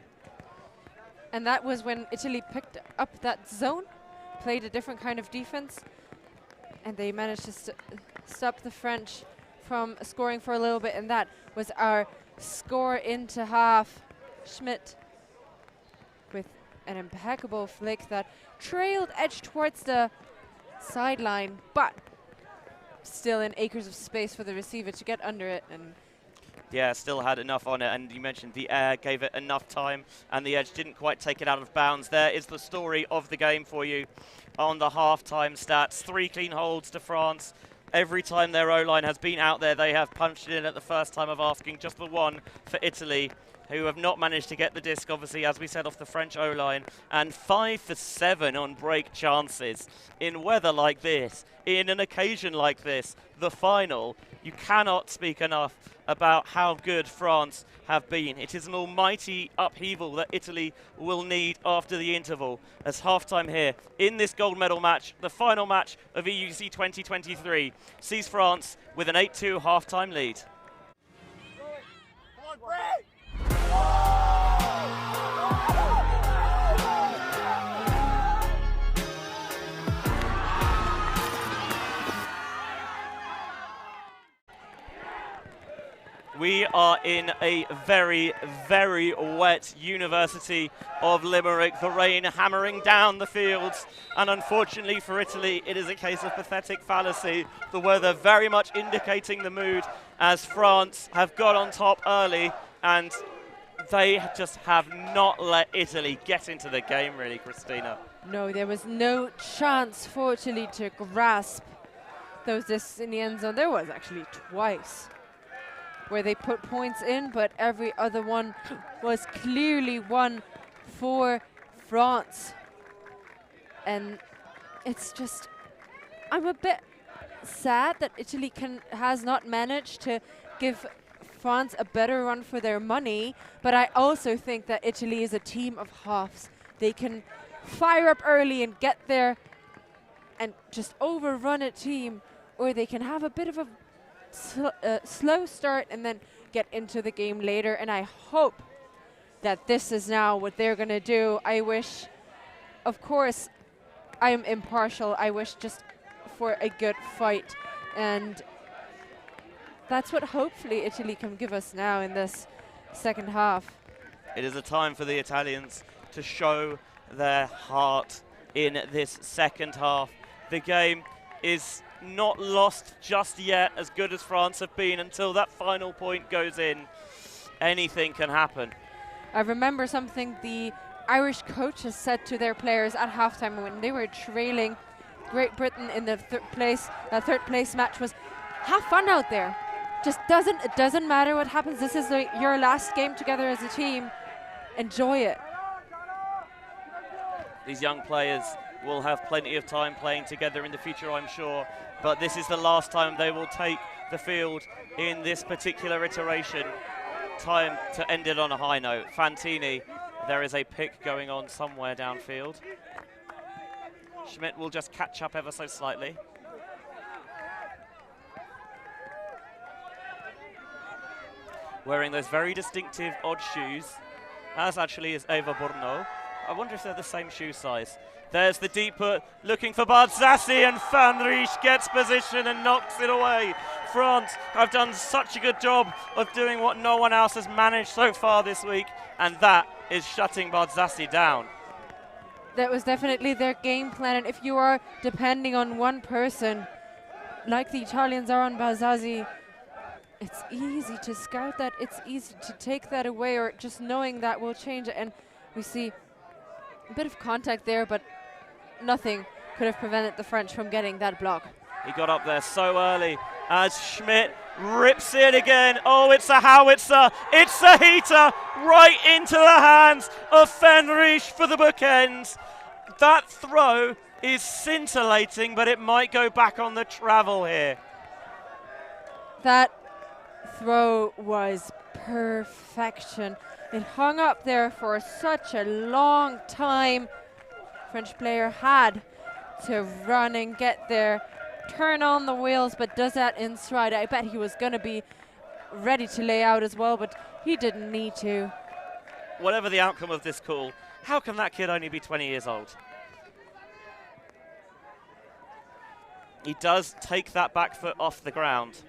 B: And that was when Italy picked up that zone, played a different kind of defense, and they managed to stop the French from scoring for a little bit, and that was our score into half. Schmidt with an impeccable flick that trailed edge towards the sideline, but still in acres of space for the receiver to get under it. And
A: yeah, still had enough on it, and you mentioned the air gave it enough time, and the edge didn't quite take it out of bounds. There is the story of the game for you on the half-time stats. 3 clean holds to France. Every time their O-line has been out there, they have punched it in at the first time of asking. Just the one for Italy, who have not managed to get the disc, obviously, as we said, off the French O-line. And 5 for 7 on break chances. In weather like this, in an occasion like this, the final, you cannot speak enough about how good France have been. It is an almighty upheaval that Italy will need after the interval. As halftime here in this gold medal match, the final match of EUC 2023, sees France with an 8-2 halftime lead. We are in a very, very wet University of Limerick. The rain hammering down the fields. And unfortunately for Italy, it is a case of pathetic fallacy. The weather very much indicating the mood as France have got on top early. And they just have not let Italy get into the game, really, Christina.
B: no, there was no chance for Italy to grasp those discs in the end zone. There was actually twice where they put points in, but every other one was clearly won for France. And it's just, I'm a bit sad that Italy has not managed to give France a better run for their money, but I also think that Italy is a team of halves. They can fire up early and get there and just overrun a team, or they can have a bit of a slow start and then get into the game later. And I hope that this is now what they're going to do. I wish, of course, I am impartial. I wish just for a good fight. And that's what hopefully Italy can give us now in this second half.
A: It is a time for the Italians to show their heart in this second half. The game is not lost just yet, as good as France have been, until that final point goes in. Anything can happen.
B: I remember something the Irish coaches said to their players at halftime when they were trailing Great Britain in the third place match was, have fun out there. It doesn't matter what happens. This is your last game together as a team. Enjoy it.
A: These young players will have plenty of time playing together in the future, I'm sure, but this is the last time they will take the field in this particular iteration. Time to end it on a high note. Fantini, there is a pick going on somewhere downfield. Schmidt will just catch up ever so slightly. Wearing those very distinctive odd shoes, as actually is Eva Bourneau. I wonder if they're the same shoe size. There's the deep put, looking for Barzassi, and Fanrich gets position and knocks it away. France have done such a good job of doing what no one else has managed so far this week, and that is shutting Barzassi down.
B: That was definitely their game plan, and if you are depending on one person, like the Italians are on Barzassi, it's easy to scout that, it's easy to take that away, or just knowing that will change it. And we see a bit of contact there, but nothing could have prevented the French from getting that block.
A: He got up there so early as Schmidt rips it again. Oh, it's a howitzer. It's a heater right into the hands of Fenrich for the bookends. That throw is scintillating, but it might go back on the travel here.
B: That throw was perfection. It hung up there for such a long time. French player had to run and get there, turn on the wheels, but does that in stride. I bet he was going to be ready to lay out as well, but he didn't need to.
A: Whatever the outcome of this call, how can that kid only be 20 years old? He does take that back foot off the ground.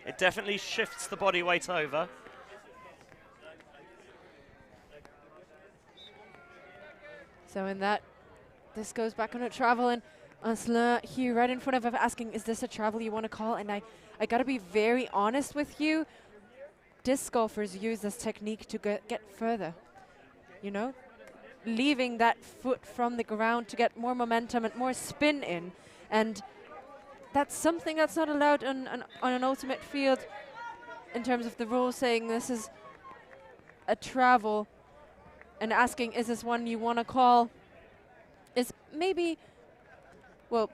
A: It definitely shifts the body weight over.
B: So in that, this goes back on a travel, and Asla here right in front of us asking, is this a travel you want to call? And I got to be very honest with you. Disc golfers use this technique to get further, you know? Leaving that foot from the ground to get more momentum and more spin in. And that's something that's not allowed on an ultimate field in terms of the rules, saying this is a travel and asking, is this one you want to call, is maybe, well,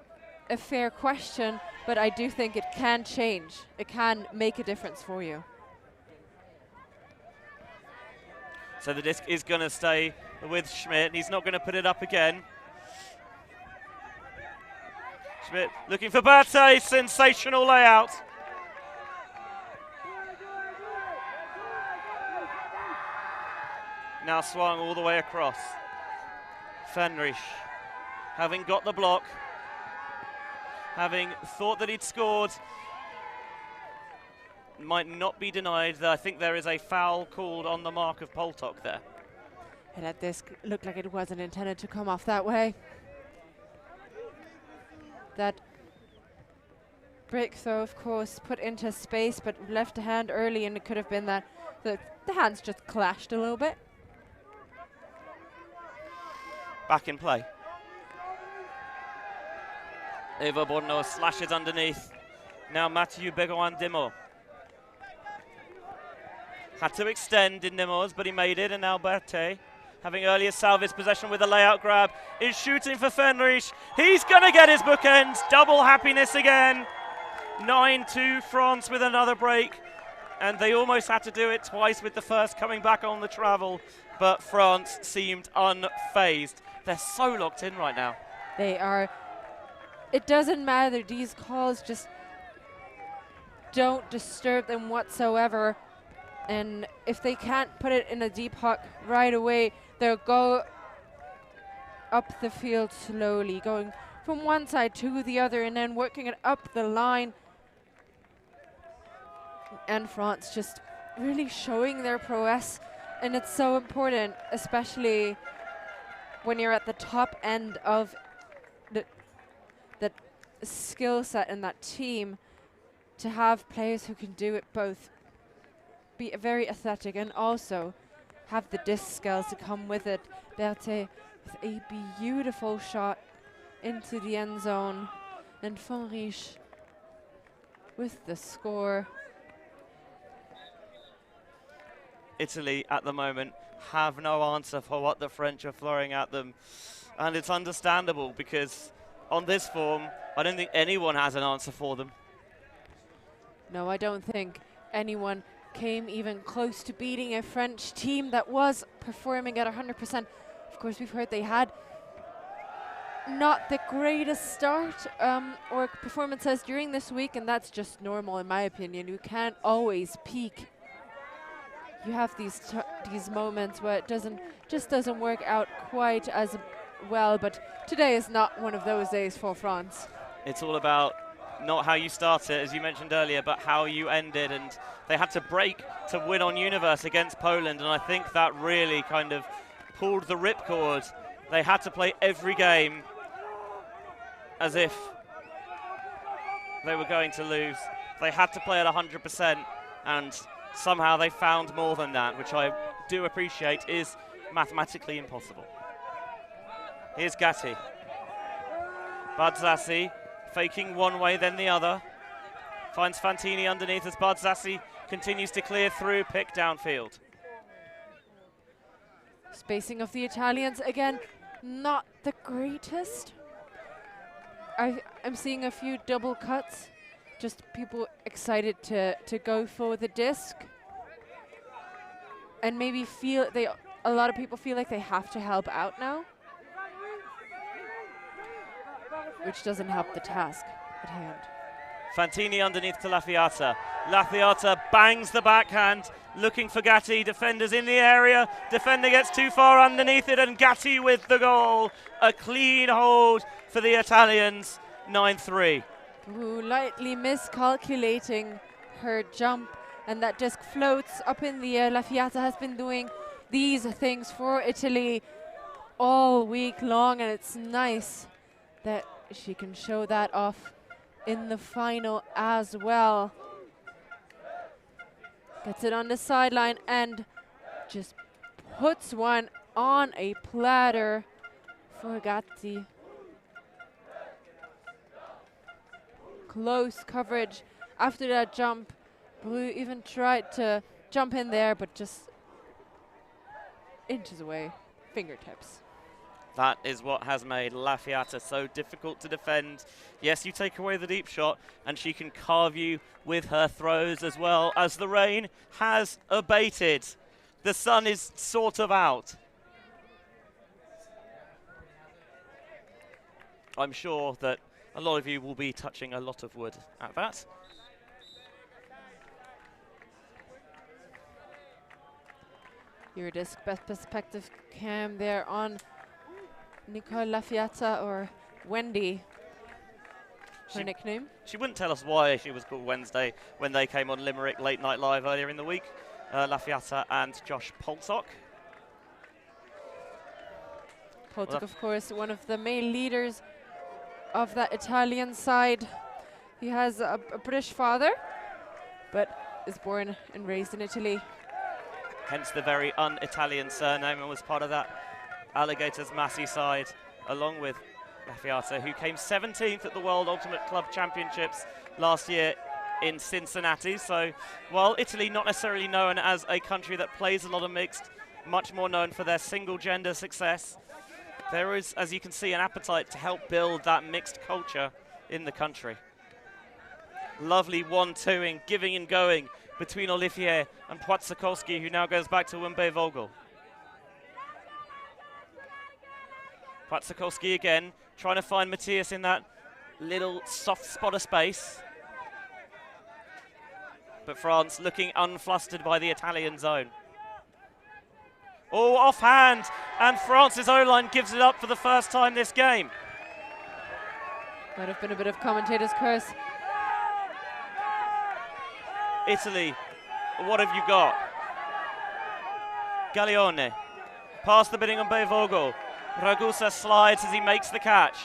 B: a fair question, but I do think it can change. It can make a difference for you.
A: So the disc is going to stay with Schmidt, and he's not going to put it up again. Schmidt looking for Berthe, sensational layout. Now swung all the way across. Fenrich, having got the block, having thought that he'd scored, might not be denied. I think there is a foul called on the mark of Poltok there.
B: And that disc looked like it wasn't intended to come off that way. That break throw, of course, put into space, but left a hand early, and it could have been that the hands just clashed a little bit.
A: Back in play. Eva Borno slashes underneath. Now Mathieu Begoin-Demo. Had to extend in Nemos, but he made it, and now Berthe, having earlier salvage possession with a layout grab, is shooting for Fenrich. He's going to get his bookends. Double happiness again. 9-2 France with another break. And they almost had to do it twice with the first coming back on the travel, but France seemed unfazed. They're so locked in right now.
B: They are. It doesn't matter. These calls just don't disturb them whatsoever. And if they can't put it in a deep huck right away, they'll go up the field slowly, going from one side to the other and then working it up the line. And France just really showing their prowess. And it's so important, especially when you're at the top end of that skill set and that team, to have players who can do it both, be very athletic and also have the disc skills to come with it. Berthe with a beautiful shot into the end zone, and Fenrich with the score.
A: Italy at the moment have no answer for what the French are throwing at them, and it's understandable because on this form I don't think anyone has an answer for them.
B: No, I don't think anyone came even close to beating a French team that was performing at 100%. Of course, we've heard they had not the greatest start or performances during this week, and that's just normal in my opinion. You can't always peak. You have these moments where it just doesn't work out quite as well, but today is not one of those days for France.
A: It's all about not how you start it, as you mentioned earlier, but how you end it, and they had to break to win on Universe against Poland, and I think that really kind of pulled the ripcord. They had to play every game as if they were going to lose. They had to play at 100%, and somehow they found more than that, which I do appreciate is mathematically impossible. Here's Gatti. Bardzassi faking one way, then the other. Finds Fantini underneath as Bardzassi continues to clear through, pick downfield.
B: Spacing of the Italians, again, not the greatest. I'm seeing a few double cuts. Just people excited to go for the disc. And maybe a lot of people feel like they have to help out now, which doesn't help the task at hand.
A: Fantini underneath to Lafiata. Lafiata bangs the backhand, looking for Gatti. Defenders in the area. Defender gets too far underneath it, and Gatti with the goal. A clean hold for the Italians, 9-3.
B: Ooh, lightly miscalculating her jump, and that disc floats up in the air. La Fiata has been doing these things for Italy all week long, and it's nice that she can show that off in the final as well. Gets it on the sideline and just puts one on a platter for Gatti. Close coverage after that jump. Bru even tried to jump in there, but just inches away, fingertips.
A: That is what has made La Fiata so difficult to defend. Yes, you take away the deep shot, and she can carve you with her throws as well, as the rain has abated. The sun is sort of out. I'm sure that a lot of you will be touching a lot of wood at that.
B: Your disc best perspective cam there on Nicole La Fiata, or Wendy, her nickname.
A: She wouldn't tell us why she was called Wednesday when they came on Limerick Late Night Live earlier in the week. La Fiata and Josh Polsock.
B: Polsock, of course, one of the main leaders of that Italian side. He has a British father, but is born and raised in Italy.
A: Hence the very un-Italian surname, and was part of that Alligators Massey side, along with La Fiata, who came 17th at the World Ultimate Club Championships last year in Cincinnati. So while Italy not necessarily known as a country that plays a lot of mixed, much more known for their single gender success, there is, as you can see, an appetite to help build that mixed culture in the country. Lovely 1-2-ing, giving and going between Olivier and Płaczykowski, who now goes back to Wimbe Vogel. Płaczykowski again, trying to find Matthias in that little soft spot of space. But France looking unflustered by the Italian zone. Oh, offhand, and France's O-line gives it up for the first time this game.
B: Might have been a bit of commentator's curse.
A: Italy, what have you got? Gaglione, past the bidding on Vogel. Ragusa slides as he makes the catch.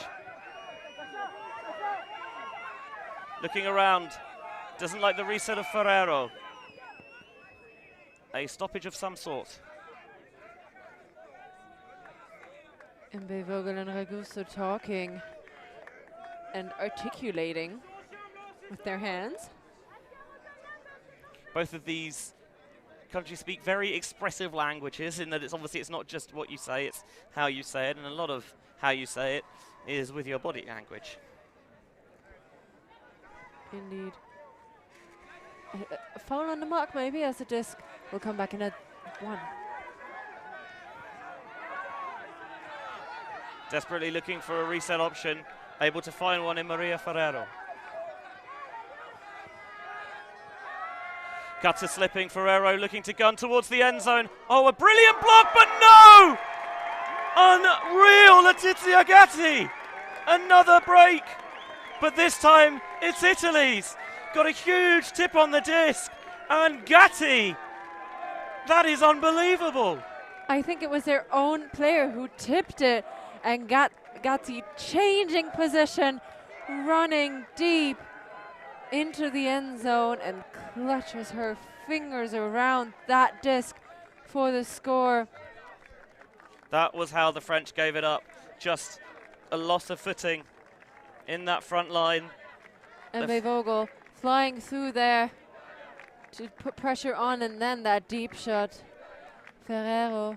A: Looking around, doesn't like the reset of Ferrero. A stoppage of some sort.
B: Wimbe Vogel and Ragusa talking and articulating with their hands.
A: Both of these countries speak very expressive languages, in that it's not just what you say, it's how you say it, and a lot of how you say it is with your body language.
B: Indeed. A foul on the mark maybe, as the disc will come back in at 1.
A: Desperately looking for a reset option, able to find one in Maria Ferrero. Cutter slipping, Ferrero looking to gun towards the end zone. Oh, a brilliant block, but no! Unreal, Letizia Gatti! Another break, but this time it's Italy's. Got a huge tip on the disc, and Gatti, that is unbelievable.
B: I think it was their own player who tipped it, and Gatti changing position, running deep into the end zone, and clutches her fingers around that disc for the score.
A: That was how the French gave it up. Just a loss of footing in that front line.
B: Wimbe Vogel flying through there to put pressure on, and then that deep shot. Ferrero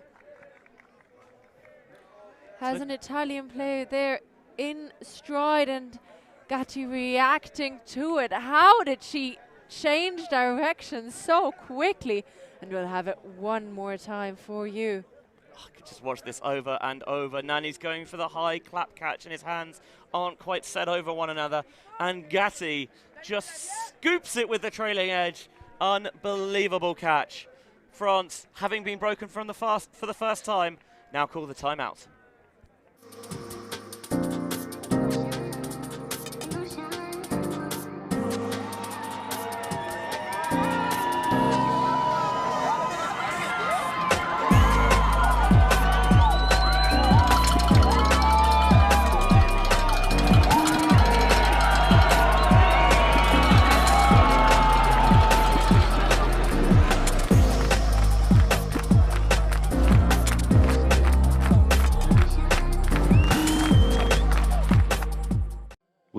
B: has an Italian player there in stride, and Gatti reacting to it. How did she change direction so quickly? And we'll have it one more time for you.
A: Oh, I could just watch this over and over. Nani's going for the high clap catch, and his hands aren't quite set over one another. And Gatti just scoops it with the trailing edge. Unbelievable catch. France, having been broken from the fast for the first time, now call the timeout.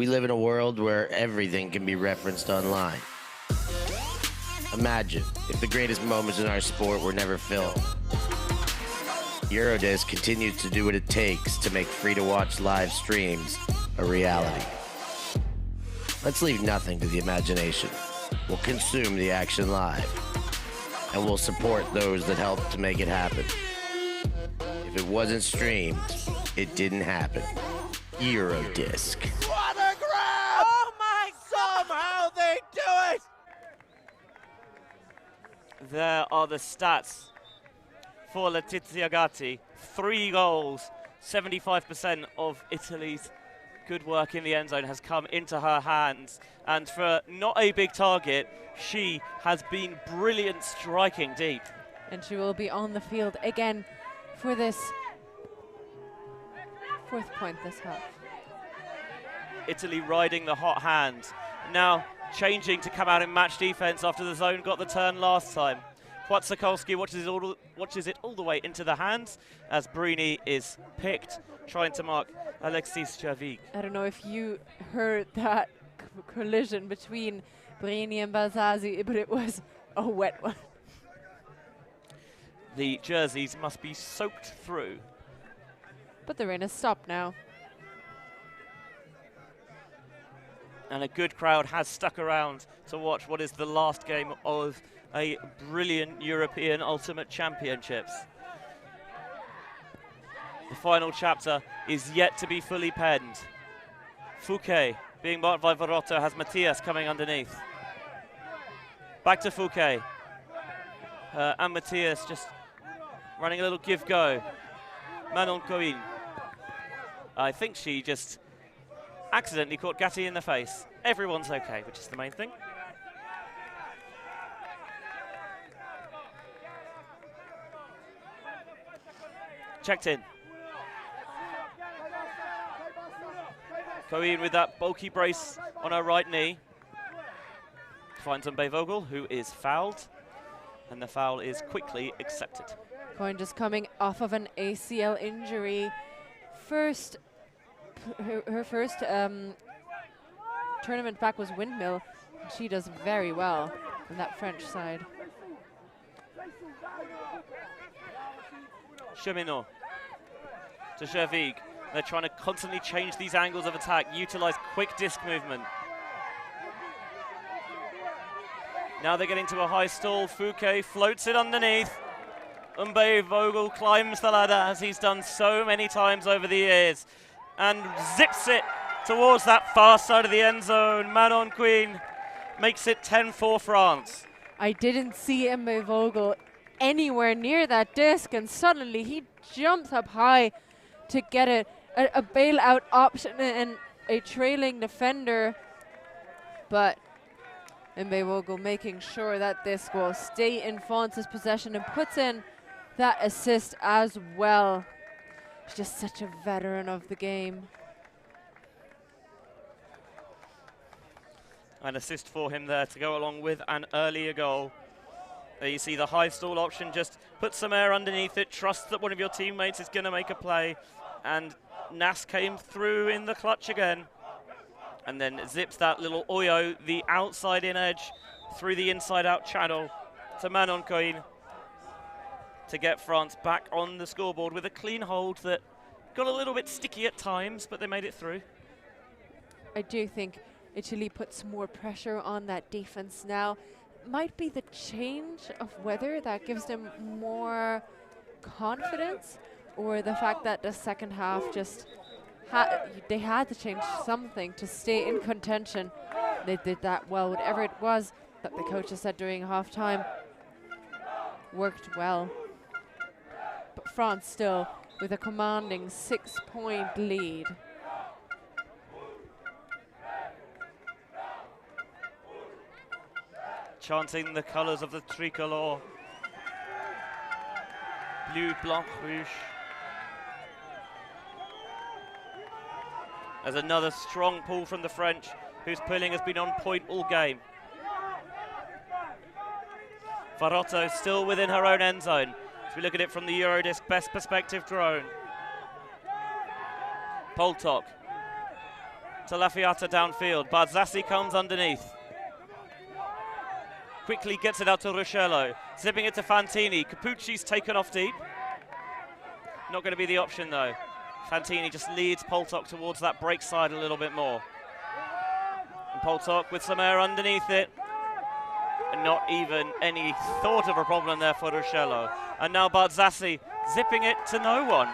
C: We live in a world where everything can be referenced online. Imagine if the greatest moments in our sport were never filmed. Eurodisc continues to do what it takes to make free-to-watch live streams a reality. Let's leave nothing to the imagination. We'll consume the action live, and we'll support those that help to make it happen. If it wasn't streamed, it didn't happen. Eurodisc.
D: What a grab! Oh my! Somehow they do it!
A: There are the stats for Letizia Gatti. 3 goals, 75% of Italy's good work in the end zone has come into her hands. And for not a big target, she has been brilliant striking deep.
B: And she will be on the field again for this 4th point this half.
A: Italy riding the hot hand. Now changing to come out in match defense after the zone got the turn last time. Płatzakolski watches it all the way into the hands as Brini is picked, trying to mark Alexis Javik.
B: I don't know if you heard that collision between Brini and Balzazi, but it was a wet one.
A: The jerseys must be soaked through.
B: But the rain has stopped now.
A: And a good crowd has stuck around to watch what is the last game of a brilliant European Ultimate Championships. The final chapter is yet to be fully penned. Fouquet, being marked by Varotto, has Matthias coming underneath. Back to Fouquet. And Matthias just running a little give-go. Manon Cohen. I think she just accidentally caught Gatti in the face. Everyone's okay, which is the main thing. Checked in. Cohen with that bulky brace on her right knee. Finds on Vogel, who is fouled. And the foul is quickly accepted.
B: Cohen just coming off of an ACL injury. Her first tournament back was Windmill. And she does very well on that French side.
A: Cheminot to Javik. They're trying to constantly change these angles of attack, utilize quick disc movement. Now they're getting to a high stall. Fouquet floats it underneath. Vogel climbs the ladder, as he's done so many times over the years, and zips it towards that far side of the end zone. Manon Queen makes it 10-4 France.
B: I didn't see Vogel anywhere near that disc, and suddenly he jumps up high to get it. A bailout option and a trailing defender, but Vogel making sure that this will stay in France's possession and puts in that assist as well. She's just such a veteran of the game.
A: An assist for him there to go along with an earlier goal. There you see the high stall option, just put some air underneath it, trust that one of your teammates is going to make a play, and Nas came through in the clutch again, and then zips that little Oyo, the outside in edge, through the inside out channel to Manon Cohen to get France back on the scoreboard with a clean hold that got a little bit sticky at times, but they made it through.
B: I do think Italy puts more pressure on that defense now. Might be the change of weather that gives them more confidence, or the fact that the second half just they had to change something to stay in contention. They did that well. Whatever it was that the coaches said during halftime worked well. But France still with a commanding 6-point lead.
A: Chanting the colors of the tricolor. Bleu, blanc, rouge. There's another strong pull from the French, whose pulling has been on point all game. Varotto still within her own end zone. As we look at it from the Eurodisc best perspective drone. Poltok to Lafiata downfield. Barzassi comes underneath. Quickly gets it out to Ruscello. Zipping it to Fantini. Capucci's taken off deep. Not going to be the option though. Fantini just leads Poltok towards that break side a little bit more. And Poltok with some air underneath it. And not even any thought of a problem there for Ruscello. And now Barzassi zipping it to no one.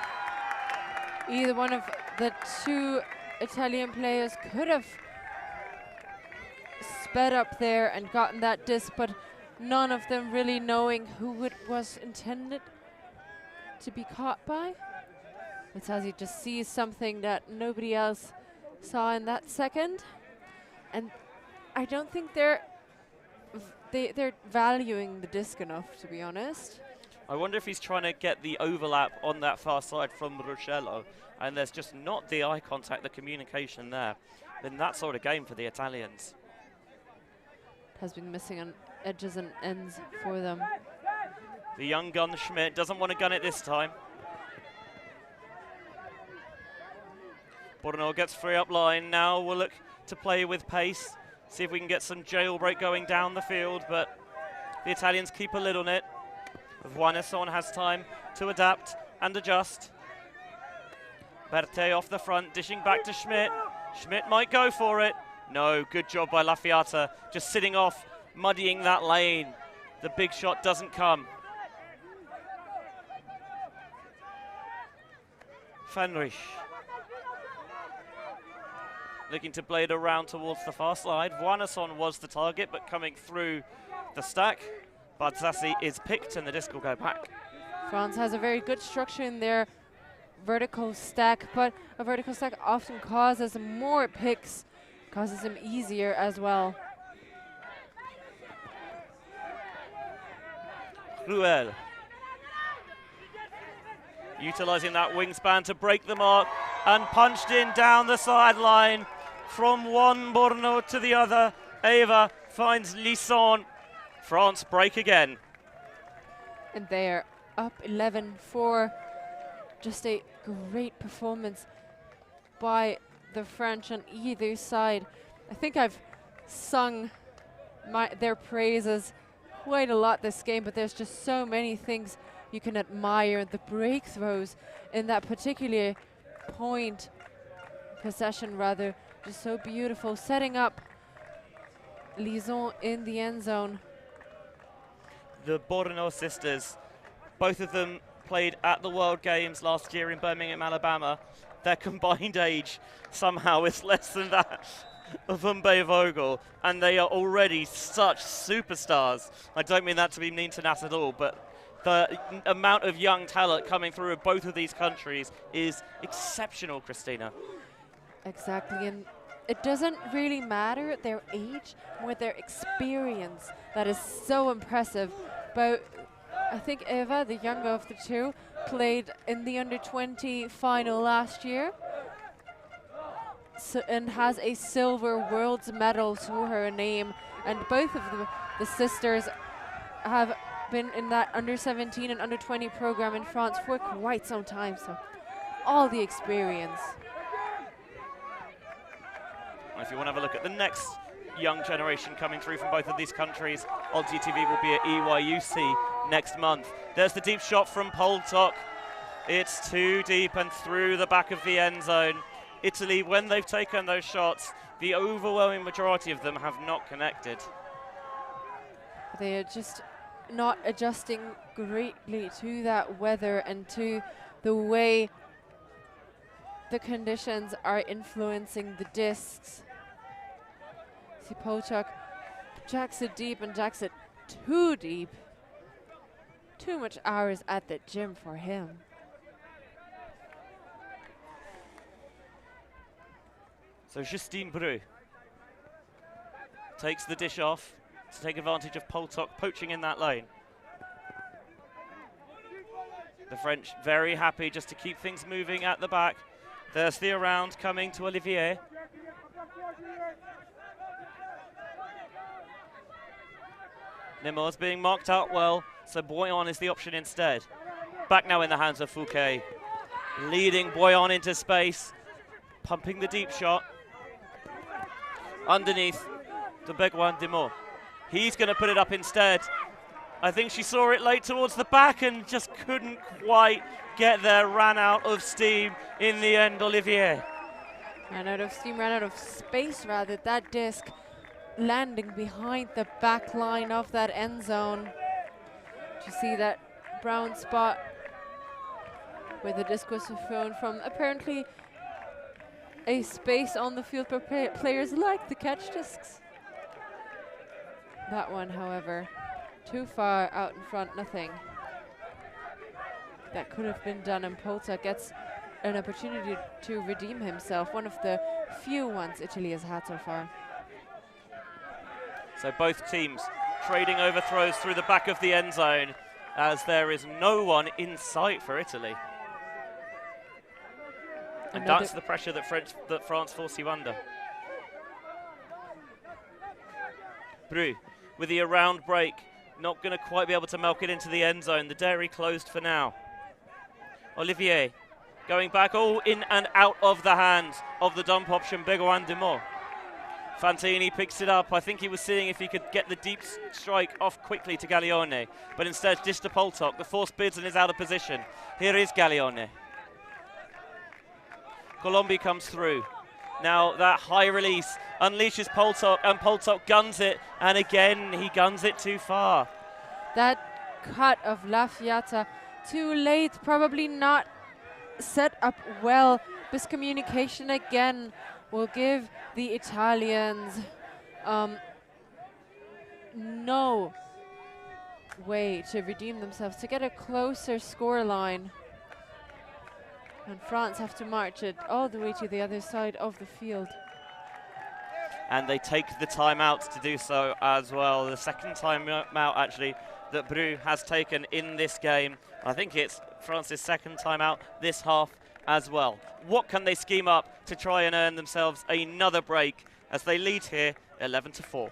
B: Either one of the two Italian players could have sped up there and gotten that disc, but none of them really knowing who it was intended to be caught by. Barzassi just sees something that nobody else saw in that second, and I don't think they're valuing the disc enough, to be honest.
A: I wonder if he's trying to get the overlap on that far side from Ruscello, and there's just not the eye contact, the communication there. Then that sort of game for the Italians.
B: Has been missing on edges and ends for them.
A: The young gun Schmidt doesn't want to gun it this time. Bordenau gets free up line. Now we'll look to play with pace. See if we can get some jailbreak going down the field, but the Italians keep a lid on it. Vuanesson has time to adapt and adjust. Berthe off the front, dishing back to Schmidt. Schmidt might go for it. No, good job by Lafiata, just sitting off, muddying that lane. The big shot doesn't come. Fenrich looking to blade around towards the far slide. Vuanesson was the target, but coming through the stack, Barzassi is picked and the disc will go back.
B: France has a very good structure in their vertical stack, but a vertical stack often causes more picks, causes them easier as well.
A: Ruel utilizing that wingspan to break the mark and punched in down the sideline from one Borno to the other. Eva finds Lisson. France break again.
B: And they're up 11-4. Just a great performance by the French on either side. I think I've sung their praises quite a lot this game, but there's just so many things you can admire. The breakthroughs in that particular point possession, rather, just so beautiful. Setting up Lison in the end zone.
A: The Bordenau sisters, both of them played at the World Games last year in Birmingham, Alabama. Their combined age somehow is less than that of Umbe Vogel, and they are already such superstars. I don't mean that to be mean to Nat at all, but the amount of young talent coming through in both of these countries is exceptional, Christina.
B: Exactly, and it doesn't really matter their age, more their experience that is so impressive. But I think Eva, the younger of the two, played in the under-20 final last year and has a silver world's medal to her name. And both of the sisters have been in that under-17 and under-20 program in France for quite some time, so all the experience.
A: If you want to have a look at the next young generation coming through from both of these countries, ULTI.TV will be at EYUC next month. There's the deep shot from Poltok. It's too deep and through the back of the end zone. Italy, when they've taken those shots, the overwhelming majority of them have not connected.
B: They are just not adjusting greatly to that weather and to the way the conditions are influencing the discs. See, Polchak jacks it deep and jacks it too deep. Too much hours at the gym for him.
A: So Justine Bru takes the dish off to take advantage of Poltok poaching in that lane. The French very happy just to keep things moving at the back. There's the around coming to Olivier. Nemours being marked out well, so Boyan is the option instead. Back now in the hands of Fouquet. Leading Boyan into space, pumping the deep shot. underneath the big one, Dimo. He's going to put it up instead. I think she saw it late towards the back and just couldn't quite get there, ran out of steam in the end, Olivier.
B: Ran out of steam, ran out of space rather. That disc landing behind the back line of that end zone. You see that brown spot where the disc was thrown from. Apparently a space on the field where players like the catch discs. That one, however, too far out in front, nothing that could have been done, and Polta gets an opportunity to redeem himself, one of the few ones Italy has had so far.
A: So both teams trading overthrows through the back of the end zone as there is no one in sight for Italy. And that's the pressure that France force you under. Bru with the around break, not going to quite be able to milk it into the end zone. The dairy closed for now. Olivier going back, all in and out of the hands of the dump option, Begoin Demo. Fantini picks it up. I think he was seeing if he could get the deep strike off quickly to Gaglione, but instead dish to Poltok. The force bids and is out of position. Here is Gaglione. Colombi comes through. Now that high release unleashes Poltok, and Poltok guns it, and again he guns it too far.
B: That cut of La Fiata too late, probably not set up well. Miscommunication again will give the Italians no way to redeem themselves, to get a closer score line. And France have to march it all the way to the other side of the field.
A: And they take the timeout to do so as well. The second timeout, actually, that Bru has taken in this game. I think it's France's second timeout this half as well. What can they scheme up to try and earn themselves another break as they lead here 11-4?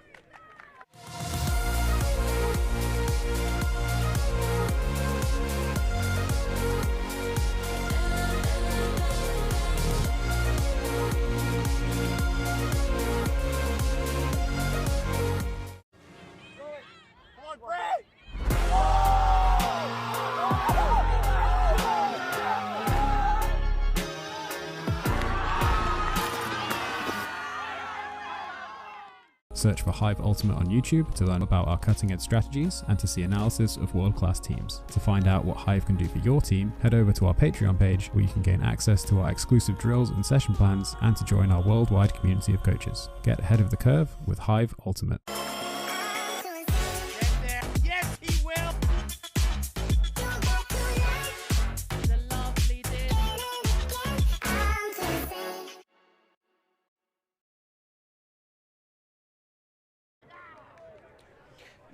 H: Search for Hive Ultimate on YouTube to learn about our cutting-edge strategies and to see analysis of world-class teams. To find out what Hive can do for your team, head over to our Patreon page where you can gain access to our exclusive drills and session plans and to join our worldwide community of coaches. Get ahead of the curve with Hive Ultimate.
D: Yes, he will.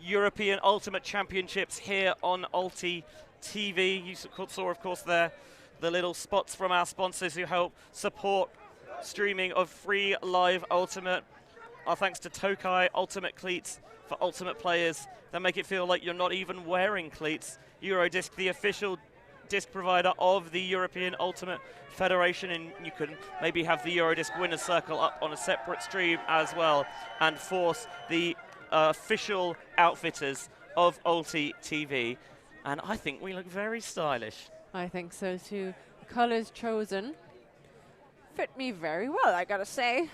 A: European Ultimate Championships here on ULTI.TV. You saw, of course, there the little spots from our sponsors who help support streaming of free live Ultimate. Our thanks to TOKAY Ultimate Cleats for Ultimate players that make it feel like you're not even wearing cleats. Eurodisc, the official disc provider of the European Ultimate Federation, and you can maybe have the Eurodisc Winners Circle up on a separate stream as well, and force the official outfitters of ULTI.TV, and I think we look very stylish.
B: I think so too. The colors chosen fit me very well, I gotta say.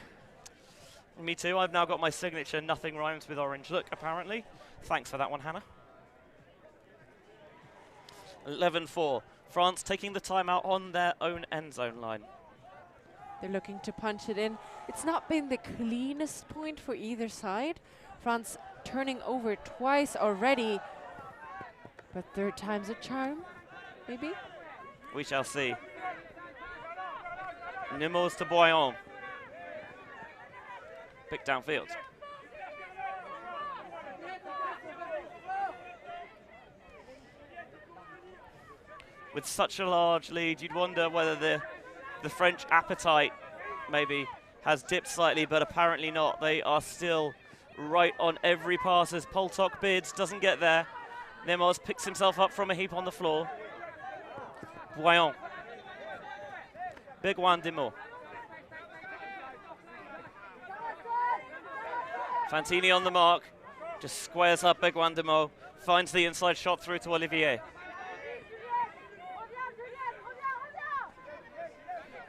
A: Me too. I've now got my signature "Nothing Rhymes with Orange" look, apparently. Thanks for that one, Hannah. 11-4. France taking the timeout on their own end zone line.
B: They're looking to punch it in. It's not been the cleanest point for either side. France turning over twice already, but third time's a charm, maybe?
A: We shall see. Nemours to Boyon. Pick downfield. With such a large lead, you'd wonder whether the French appetite maybe has dipped slightly, but apparently not. They are still right on every pass as Poltok bids, doesn't get there. Nemours picks himself up from a heap on the floor. Boyon. Begoin Demo. Fantini on the mark, just squares up Beguandemo, finds the inside shot through to Olivier.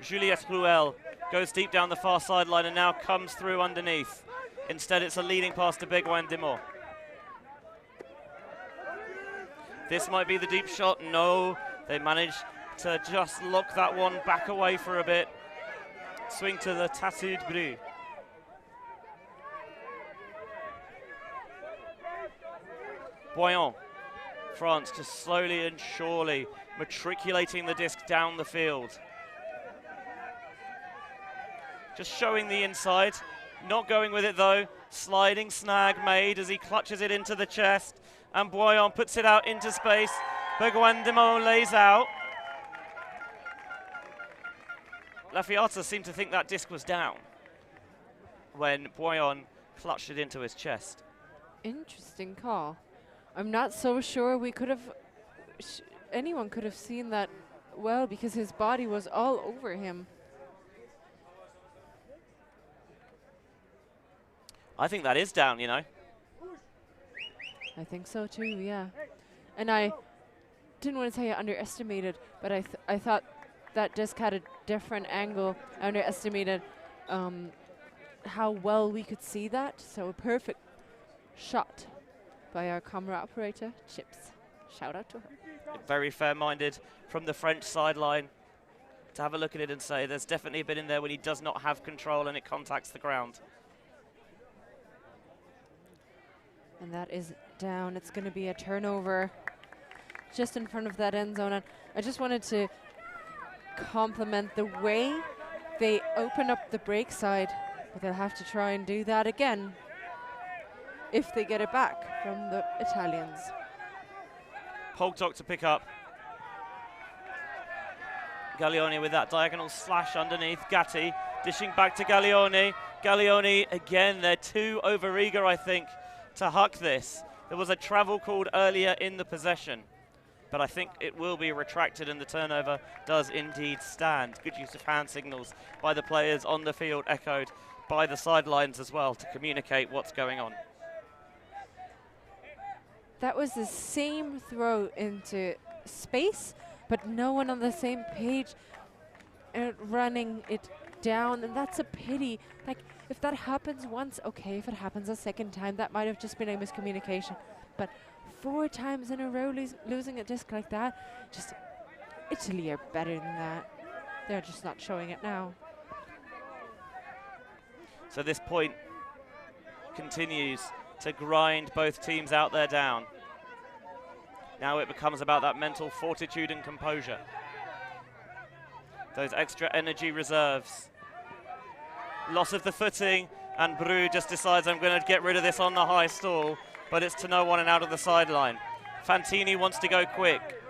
A: Juliette Ruel goes deep down the far sideline and now comes through underneath. Instead, it's a leading pass to Beguandemo. This might be the deep shot. No, they manage to just lock that one back away for a bit. Swing to the tattooed Bru. Boyan, France just slowly and surely matriculating the disc down the field. Just showing the inside, not going with it though. Sliding snag made as he clutches it into the chest, and Boyan puts it out into space. Beguandemo lays out. Lafiata seemed to think that disc was down when Boyan clutched it into his chest.
B: Interesting call. I'm not so sure we could have, anyone could have seen that well because his body was all over him.
A: I think that is down, you know.
B: I think so too, yeah. And I didn't want to say I underestimated, but I thought that disc had a different angle. I underestimated how well we could see that. So a perfect shot by our camera operator, Chips. Shout out to her.
A: Very fair-minded from the French sideline to have a look at it and say there's definitely a bit in there when he does not have control and it contacts the ground.
B: And that is down. It's going to be a turnover just in front of that end zone. And I just wanted to compliment the way they open up the break side, but they'll have to try and do that again if they get it back from the Italians.
A: Poltok to pick up. Gaglione with that diagonal slash underneath. Gatti dishing back to Gaglione. Gaglione again, they're too overeager, I think, to huck this. There was a travel called earlier in the possession, but I think it will be retracted and the turnover does indeed stand. Good use of hand signals by the players on the field, echoed by the sidelines as well to communicate what's going on.
B: That was the same throw into space, but no one on the same page running it down, and that's a pity. Like, if that happens once, okay. If it happens a second time, that might have just been a miscommunication. But 4 times in a row losing a disc like that, just Italy are better than that. They're just not showing it now.
A: So this point continues to grind both teams out there down. Now it becomes about that mental fortitude and composure. Those extra energy reserves. Loss of the footing, and Bru just decides I'm going to get rid of this on the high stall, but it's to no one and out of the sideline. Fantini wants to go quick.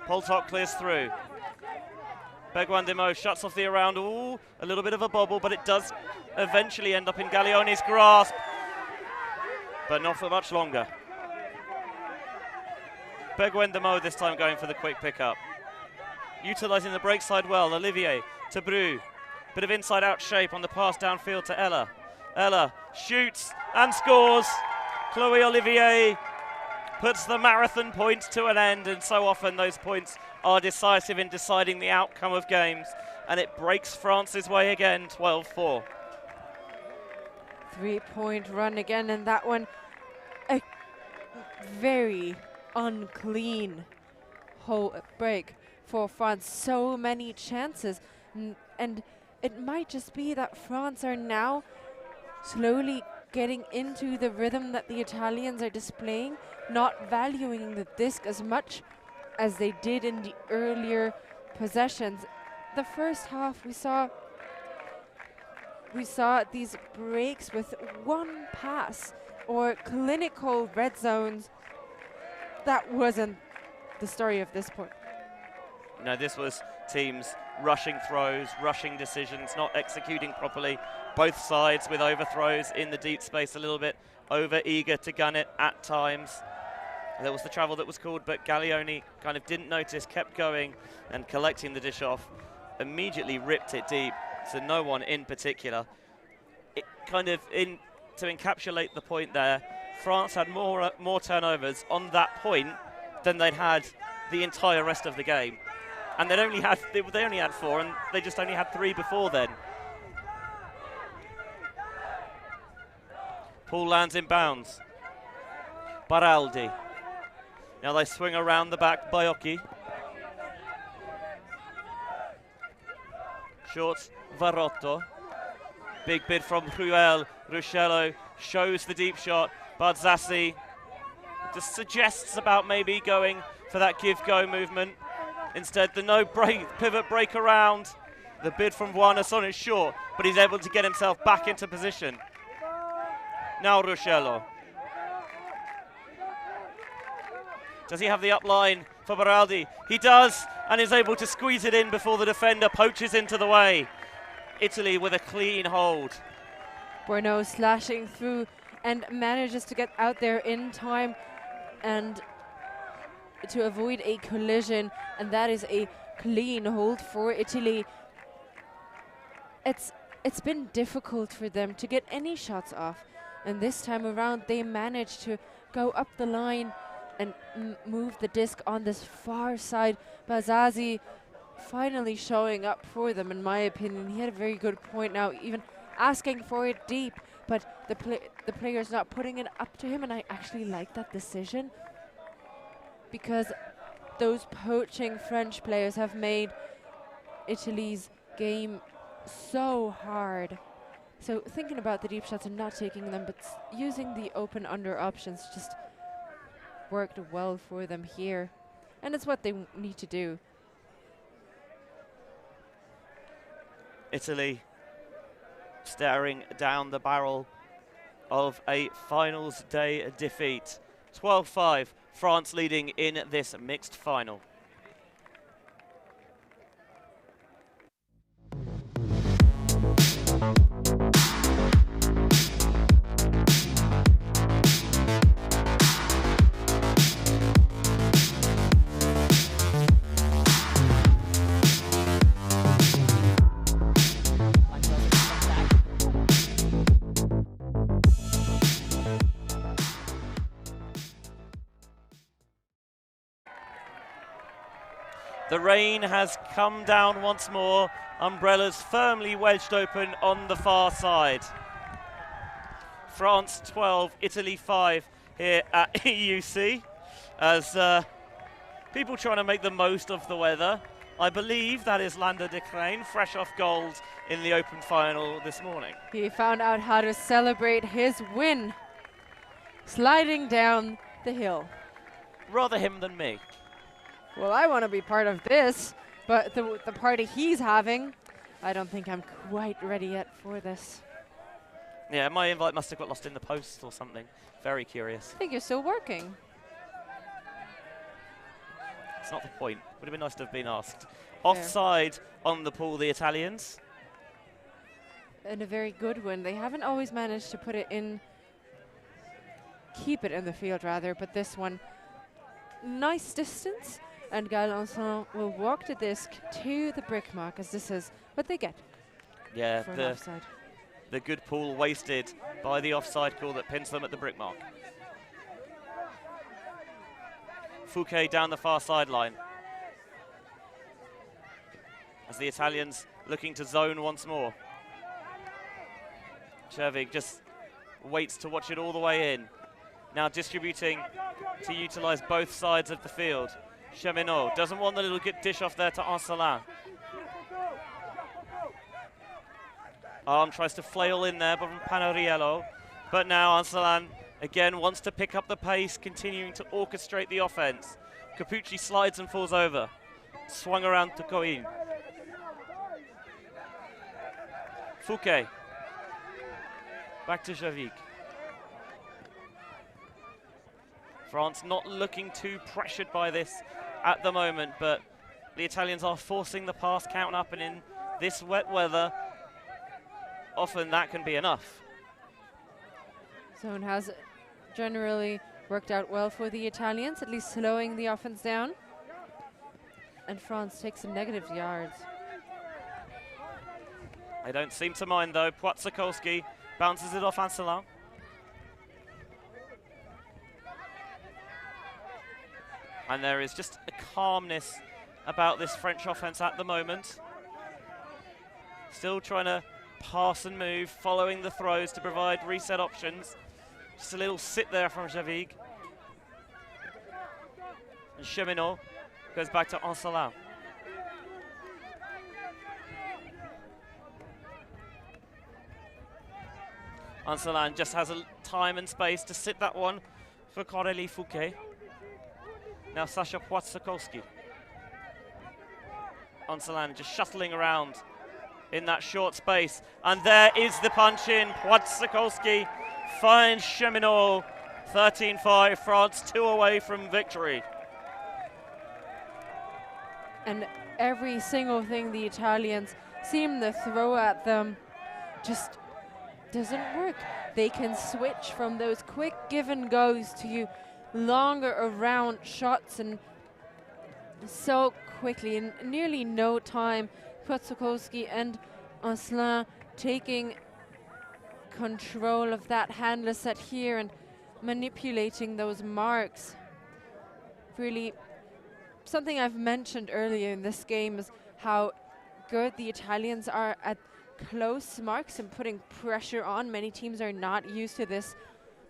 A: Poltok clears through. Beguandemo shuts off the around. Ooh, a little bit of a bobble, but it does eventually end up in Gaglione's grasp, but not for much longer. Beguandemo this time going for the quick pickup. Utilising the break side well, Olivier to Bru. Bit of inside-out shape on the pass downfield to Ella. Ella shoots and scores. Chloé Olivier puts the marathon points to an end, and so often those points are decisive in deciding the outcome of games, and it breaks France's way again, 12-4.
B: 3-point run again, and that one a very unclean whole break for France. So many chances, and it might just be that France are now slowly getting into the rhythm that the Italians are displaying, not valuing the disc as much as they did in the earlier possessions. The first half we saw these breaks with one pass or clinical red zones. That wasn't the story of this point.
A: No, this was teams rushing throws, rushing decisions, not executing properly. Both sides with overthrows in the deep space, a little bit over-eager to gun it at times. There was the travel that was called, but Gaglione kind of didn't notice, kept going and collecting the dish off. Immediately ripped it deep to no one in particular. kind of to encapsulate the point there, France had more turnovers on that point than they'd had the entire rest of the game, and they only had 4, and they just only had 3 before then. Paul lands in bounds. Baraldi. Now they swing around the back. Baiocchi. Short. Varotto. Big bid from Ruel. Ruscello shows the deep shot. Barzassi just suggests about maybe going for that give-go movement. Instead, the pivot break around. The bid from Buonason is short, but he's able to get himself back into position. Now Ruscello. Does he have the up line for Baraldi? He does, and is able to squeeze it in before the defender poaches into the way. Italy with a clean hold.
B: Bueno slashing through and manages to get out there in time and to avoid a collision, and that is a clean hold for Italy. It's been difficult for them to get any shots off, and this time around they managed to go up the line and move the disc on this far side. Bazazi finally showing up for them, in my opinion. He had a very good point now, even asking for it deep, but the player's not putting it up to him, and I actually like that decision, because those poaching French players have made Italy's game so hard. So thinking about the deep shots and not taking them, but using the open under options just worked well for them here. And it's what they need to do.
A: Italy staring down the barrel of a finals day defeat. 12-5, France leading in this mixed final. The rain has come down once more. Umbrellas firmly wedged open on the far side. France 12, Italy 5 here at EUC, as people trying to make the most of the weather. I believe that is Lander de Crane, fresh off gold in the open final this morning.
B: He found out how to celebrate his win, sliding down the hill.
A: Rather him than me.
B: Well, I want to be part of this, but the party he's having, I don't think I'm quite ready yet for this.
A: Yeah, my invite must have got lost in the post or something. Very curious.
B: I think you're still working.
A: It's not the point. Would have been nice to have been asked. Offside on the pool, the Italians.
B: And a very good one. They haven't always managed to put it in, keep it in the field rather, but this one, nice distance. And Galançon will walk the disc to the brick mark, as this is what they get.
A: Yeah,
B: for an offside.
A: The good pool wasted by the offside call that pins them at the brick mark. Fouquet down the far sideline. As the Italians looking to zone once more. Cervig just waits to watch it all the way in. Now distributing to utilize both sides of the field. Cheminot doesn't want the little dish off there to Arcelin. Arm tries to flail in there, but from Panariello. But now Arcelin again wants to pick up the pace, continuing to orchestrate the offense. Capucci slides and falls over. Swung around to Coin. Fouquet. Back to Javik. France not looking too pressured by this at the moment, but the Italians are forcing the pass count up, and in this wet weather, often that can be enough.
B: Zone has generally worked out well for the Italians, at least slowing the offense down. And France takes some negative yards.
A: They don't seem to mind though. Płatzakolski Bounces it off Ancelin. And there is just a calmness about this French offense at the moment. Still trying to pass and move, following the throws to provide reset options. Just a little sit there from Javig. And Cheminot goes back to Ancelin. Ancelin just has a time and space to sit that one for Corélie Fouquet. Now Sasha Płaczykowski. Ancelin just shuttling around in that short space. And there is the punch in. Płaczykowski finds Cheminot. 13-5, France 2 away from victory.
B: And every single thing the Italians seem to throw at them just doesn't work. They can switch from those quick give and goes to longer around shots, and so quickly, in nearly no time, Płaczykowski and Ancelin taking control of that handler set here and manipulating those marks. Really, something I've mentioned earlier in this game is how good the Italians are at close marks and putting pressure on. Many teams are not used to this,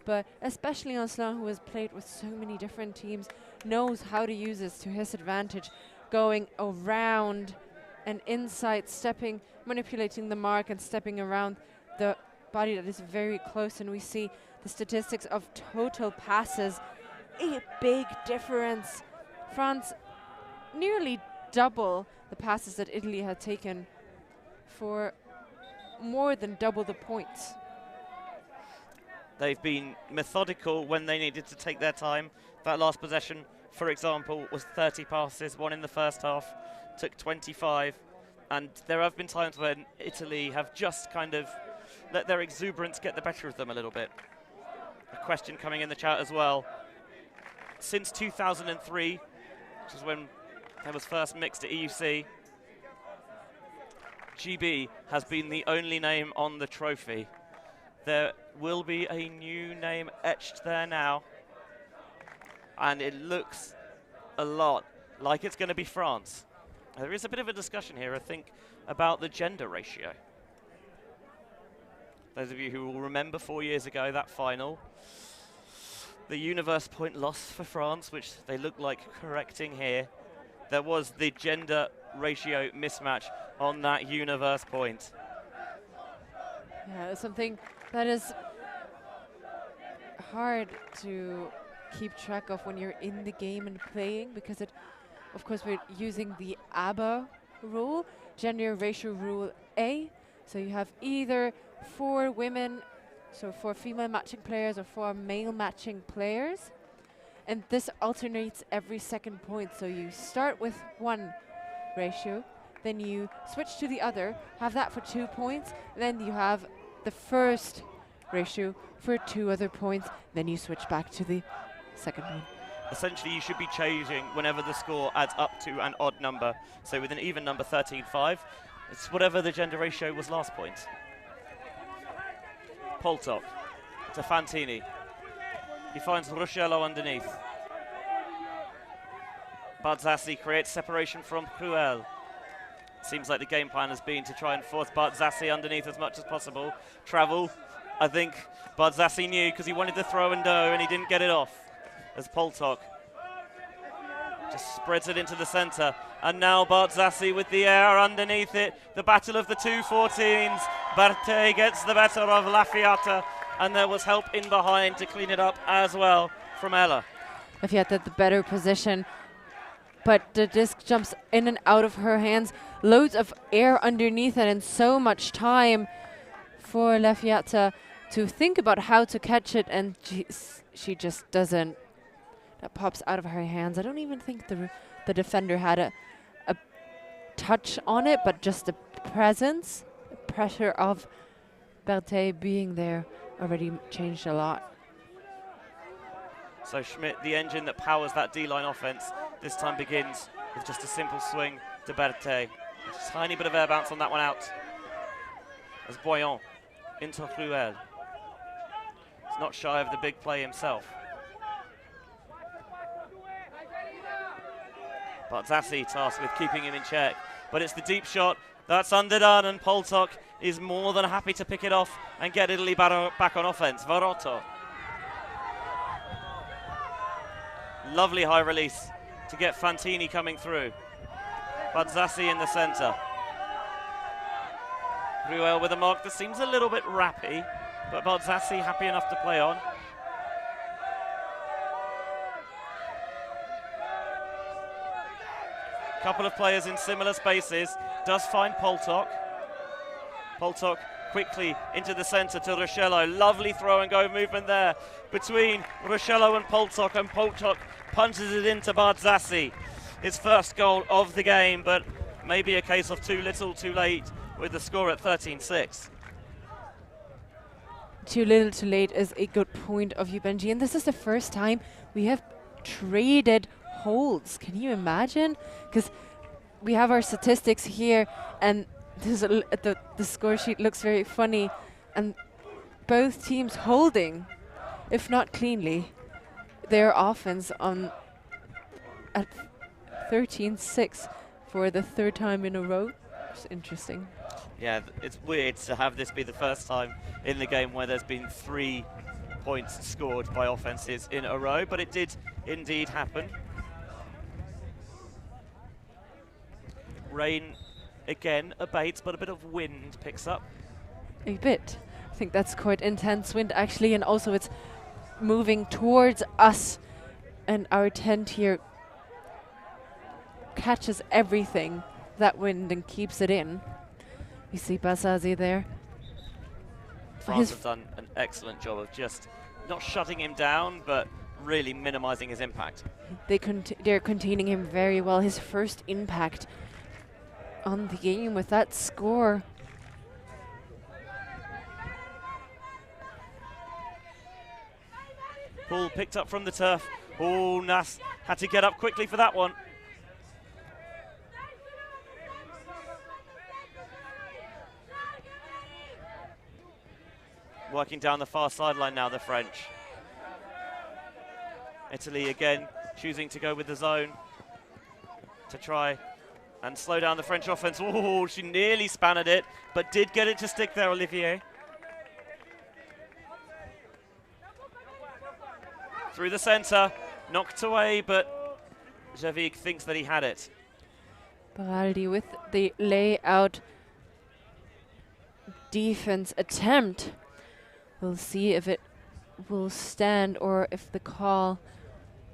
B: but especially Ancelin, who has played with so many different teams, knows how to use this to his advantage, going around and inside, stepping, manipulating the mark and stepping around the body that is very close. And we see the statistics of total passes, a big difference. France nearly double the passes that Italy had taken for more than double the points.
A: They've been methodical when they needed to take their time. That last possession, for example, was 30 passes, one in the first half, took 25. And there have been times when Italy have just kind of let their exuberance get the better of them a little bit. A question coming in the chat as well. Since 2003, which is when it was first mixed at EUC, GB has been the only name on the trophy. There will be a new name etched there now, and it looks a lot like it's going to be France. There is a bit of a discussion here, I think, about the gender ratio. Those of you who will remember 4 years ago that final, the universe point loss for France, which they look like correcting here. There was the gender ratio mismatch on that universe point.
B: Yeah, it's something that is hard to keep track of when you're in the game and playing, because of course we're using the ABBA rule, gender ratio rule A. So you have either 4 women, so 4 female matching players, or 4 male matching players. And this alternates every second point. So you start with one ratio, then you switch to the other, have that for 2 points, then you have the first ratio for 2 other points, then you switch back to the second one.
A: Essentially, you should be changing whenever the score adds up to an odd number. So with an even number, 13-5, it's whatever the gender ratio was last point. Poltok to Fantini. He finds Ruscello underneath. Bardzassi creates separation from Cruel. Seems like the game plan has been to try and force Bardzassi underneath as much as possible. Travel, I think Bardzassi knew, because he wanted to throw and go and he didn't get it off. As Poltok just spreads it into the center. And now Bardzassi with the air underneath it. The battle of the 214s. Barthé gets the better of Lafiata, and there was help in behind to clean it up as well from Ella.
B: Lafiata the better position, but the disc jumps in and out of her hands. Loads of air underneath it and so much time for Lafiata to think about how to catch it, and she just doesn't. That pops out of her hands. I don't even think the defender had a touch on it, but just the presence, the pressure of Berthet being there already changed a lot.
A: So Schmidt, the engine that powers that D-line offense, this time begins with just a simple swing to Berthet. A tiny bit of air bounce on that one out. As Boyan into Ruel. He's not shy of the big play himself. But Zassi tasked with keeping him in check. But it's the deep shot that's underdone, and Poltok is more than happy to pick it off and get Italy back on offense. Varotto. Lovely high release to get Fantini coming through. But Zassi in the centre. Ruel with a mark that seems a little bit rappy, but Zassi happy enough to play on. Couple of players in similar spaces, does find Poltok. Poltok quickly into the centre to Ruscello. Lovely throw and go movement there between Ruscello and Poltok punches it into Zassi. His first goal of the game, but maybe a case of too little, too late with the score at 13-6.
B: Too little, too late is a good point of view, Benji, and this is the first time we have traded holds. Can you imagine? Because we have our statistics here, and the score sheet looks very funny, and both teams holding, if not cleanly, their offense on at 13-6 for the third time in a row. It's interesting.
A: Yeah, it's weird to have this be the first time in the game where there's been 3 points scored by offenses in a row, but it did indeed happen. Rain again abates, but a bit of wind picks up.
B: A bit. I think that's quite intense wind actually, and also it's moving towards us, and our tent here catches everything, that wind, and keeps it in. You see Basazi there.
A: France have done an excellent job of just not shutting him down, but really minimizing his impact.
B: They're containing him very well. His first impact on the game with that score.
A: Ball picked up from the turf. Oh, Nas had to get up quickly for that one. Working down the far sideline now, the French. Italy again choosing to go with the zone to try and slow down the French offense. Oh, she nearly spanned it, but did get it to stick there, Olivier. Through the centre, knocked away, but Javik thinks that he had it.
B: Baraldi with the layout defense attempt. We'll see if it will stand or if the call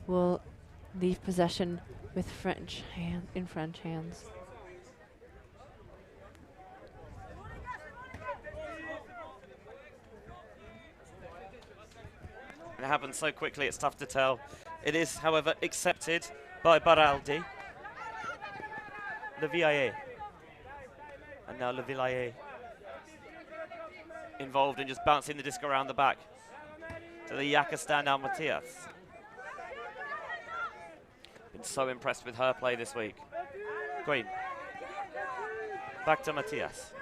B: will leave possession with French hands.
A: It happens so quickly, it's tough to tell. It is, however, accepted by Baraldi. Le Villayer. And now Le Villayer involved in just bouncing the disc around the back to the Yaka standout Matthias. Been so impressed with her play this week. Queen. Back to Matthias.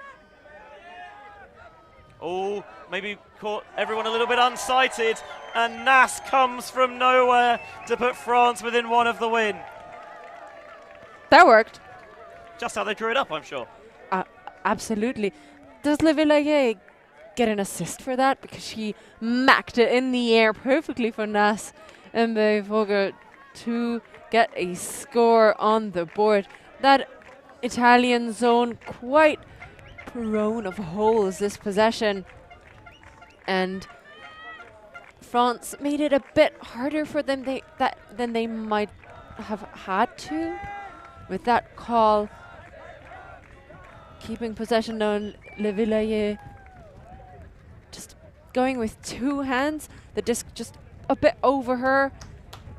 A: Oh, maybe caught everyone a little bit unsighted, and Nas comes from nowhere to put France within one of the win.
B: That worked.
A: Just how they drew it up, I'm sure.
B: Absolutely. Does Le Villayer get an assist for that? Because she macked it in the air perfectly for Nas Vogel to get a score on the board. That Italian zone quite prone of holes this possession, and France made it a bit harder for them than they might have had to with that call. Keeping possession on Le Villayer, just going with 2 hands, the disc just a bit over her,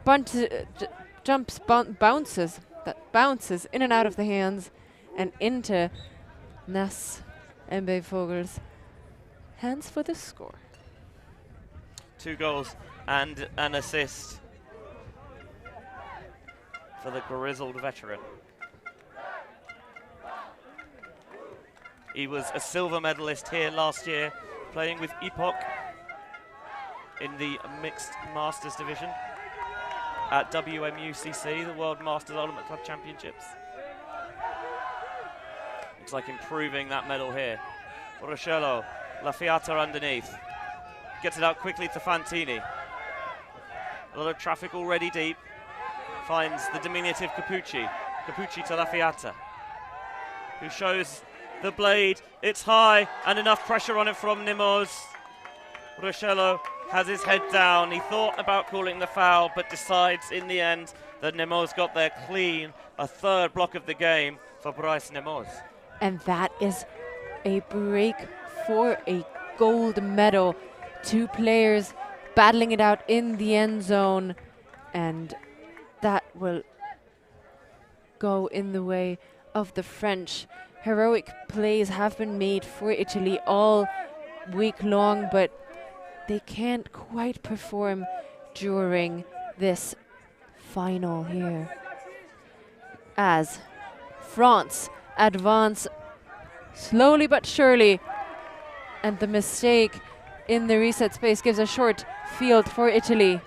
B: bounces in and out of the hands and into Nas Vogel's hands for the score.
A: 2 goals and an assist for the grizzled veteran. He was a silver medalist here last year playing with Epoch in the mixed masters division at WMUCC, the World Masters Ultimate Club Championships. Looks like improving that medal here. Rochello, La Fiata underneath. Gets it out quickly to Fantini. A lot of traffic already deep. Finds the diminutive Capucci. Capucci to La Fiata, who shows the blade. It's high and enough pressure on it from Nemours. Rochello has his head down. He thought about calling the foul, but decides in the end that Nemours got there clean. A third block of the game for Bryce Nemours.
B: And that is a break for a gold medal. Two players battling it out in the end zone, and that will go in the way of the French. Heroic plays have been made for Italy all week long, but they can't quite perform during this final here. As France advance slowly but surely, and the mistake in the reset space gives a short field for Italy.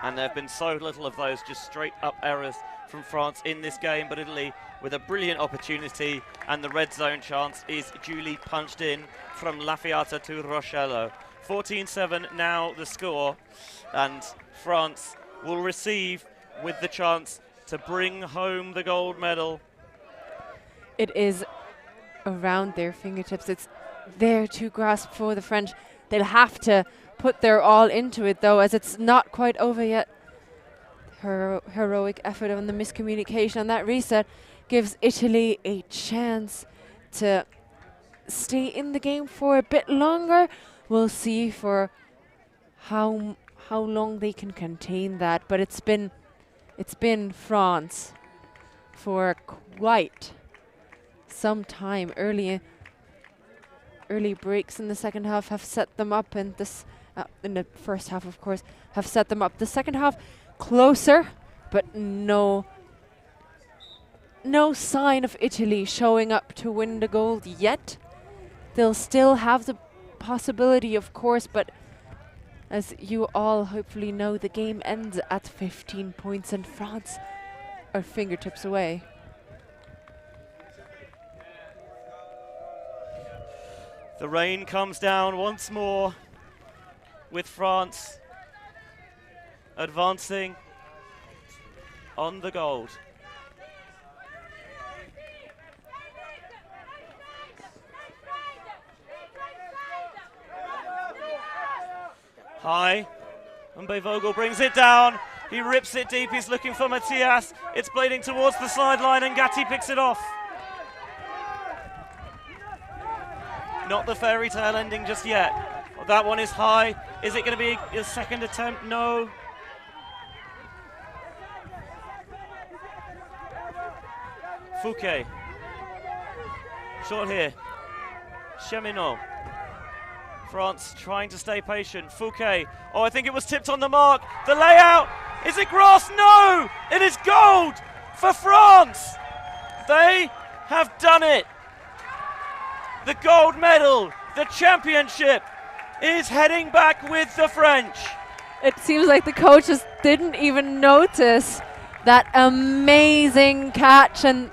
A: And there have been so little of those just straight up errors from France in this game, but Italy with a brilliant opportunity, and the red zone chance is duly punched in from La Fiata to Rochello. 14-7 now the score, and France will receive with the chance to bring home the gold medal.
B: It is around their fingertips. It's there to grasp for the French. They'll have to put their all into it, though, as it's not quite over yet. Heroic effort on the miscommunication on that reset gives Italy a chance to stay in the game for a bit longer. We'll see for how long they can contain that, but it's been France for quite some time. Early breaks in the second half have set them up, and this in the first half, of course, have set them up. The second half closer, but no sign of Italy showing up to win the gold yet. They'll still have the possibility, of course, but as you all hopefully know, the game ends at 15 points and France are fingertips away.
A: The rain comes down once more, with France advancing on the gold. High, and Vogel brings it down. He rips it deep, he's looking for Matthias. It's blading towards the sideline, and Gatti picks it off. Not the fairy tale ending just yet. Oh, that one is high. Is it going to be a second attempt? No. Fouquet. Short here. Cheminot. France trying to stay patient. Fouquet. Oh, I think it was tipped on the mark. The layout. Is it grass? No! It is gold for France. They have done it. The gold medal, the championship, is heading back with the French.
B: It seems like the coaches didn't even notice that amazing catch and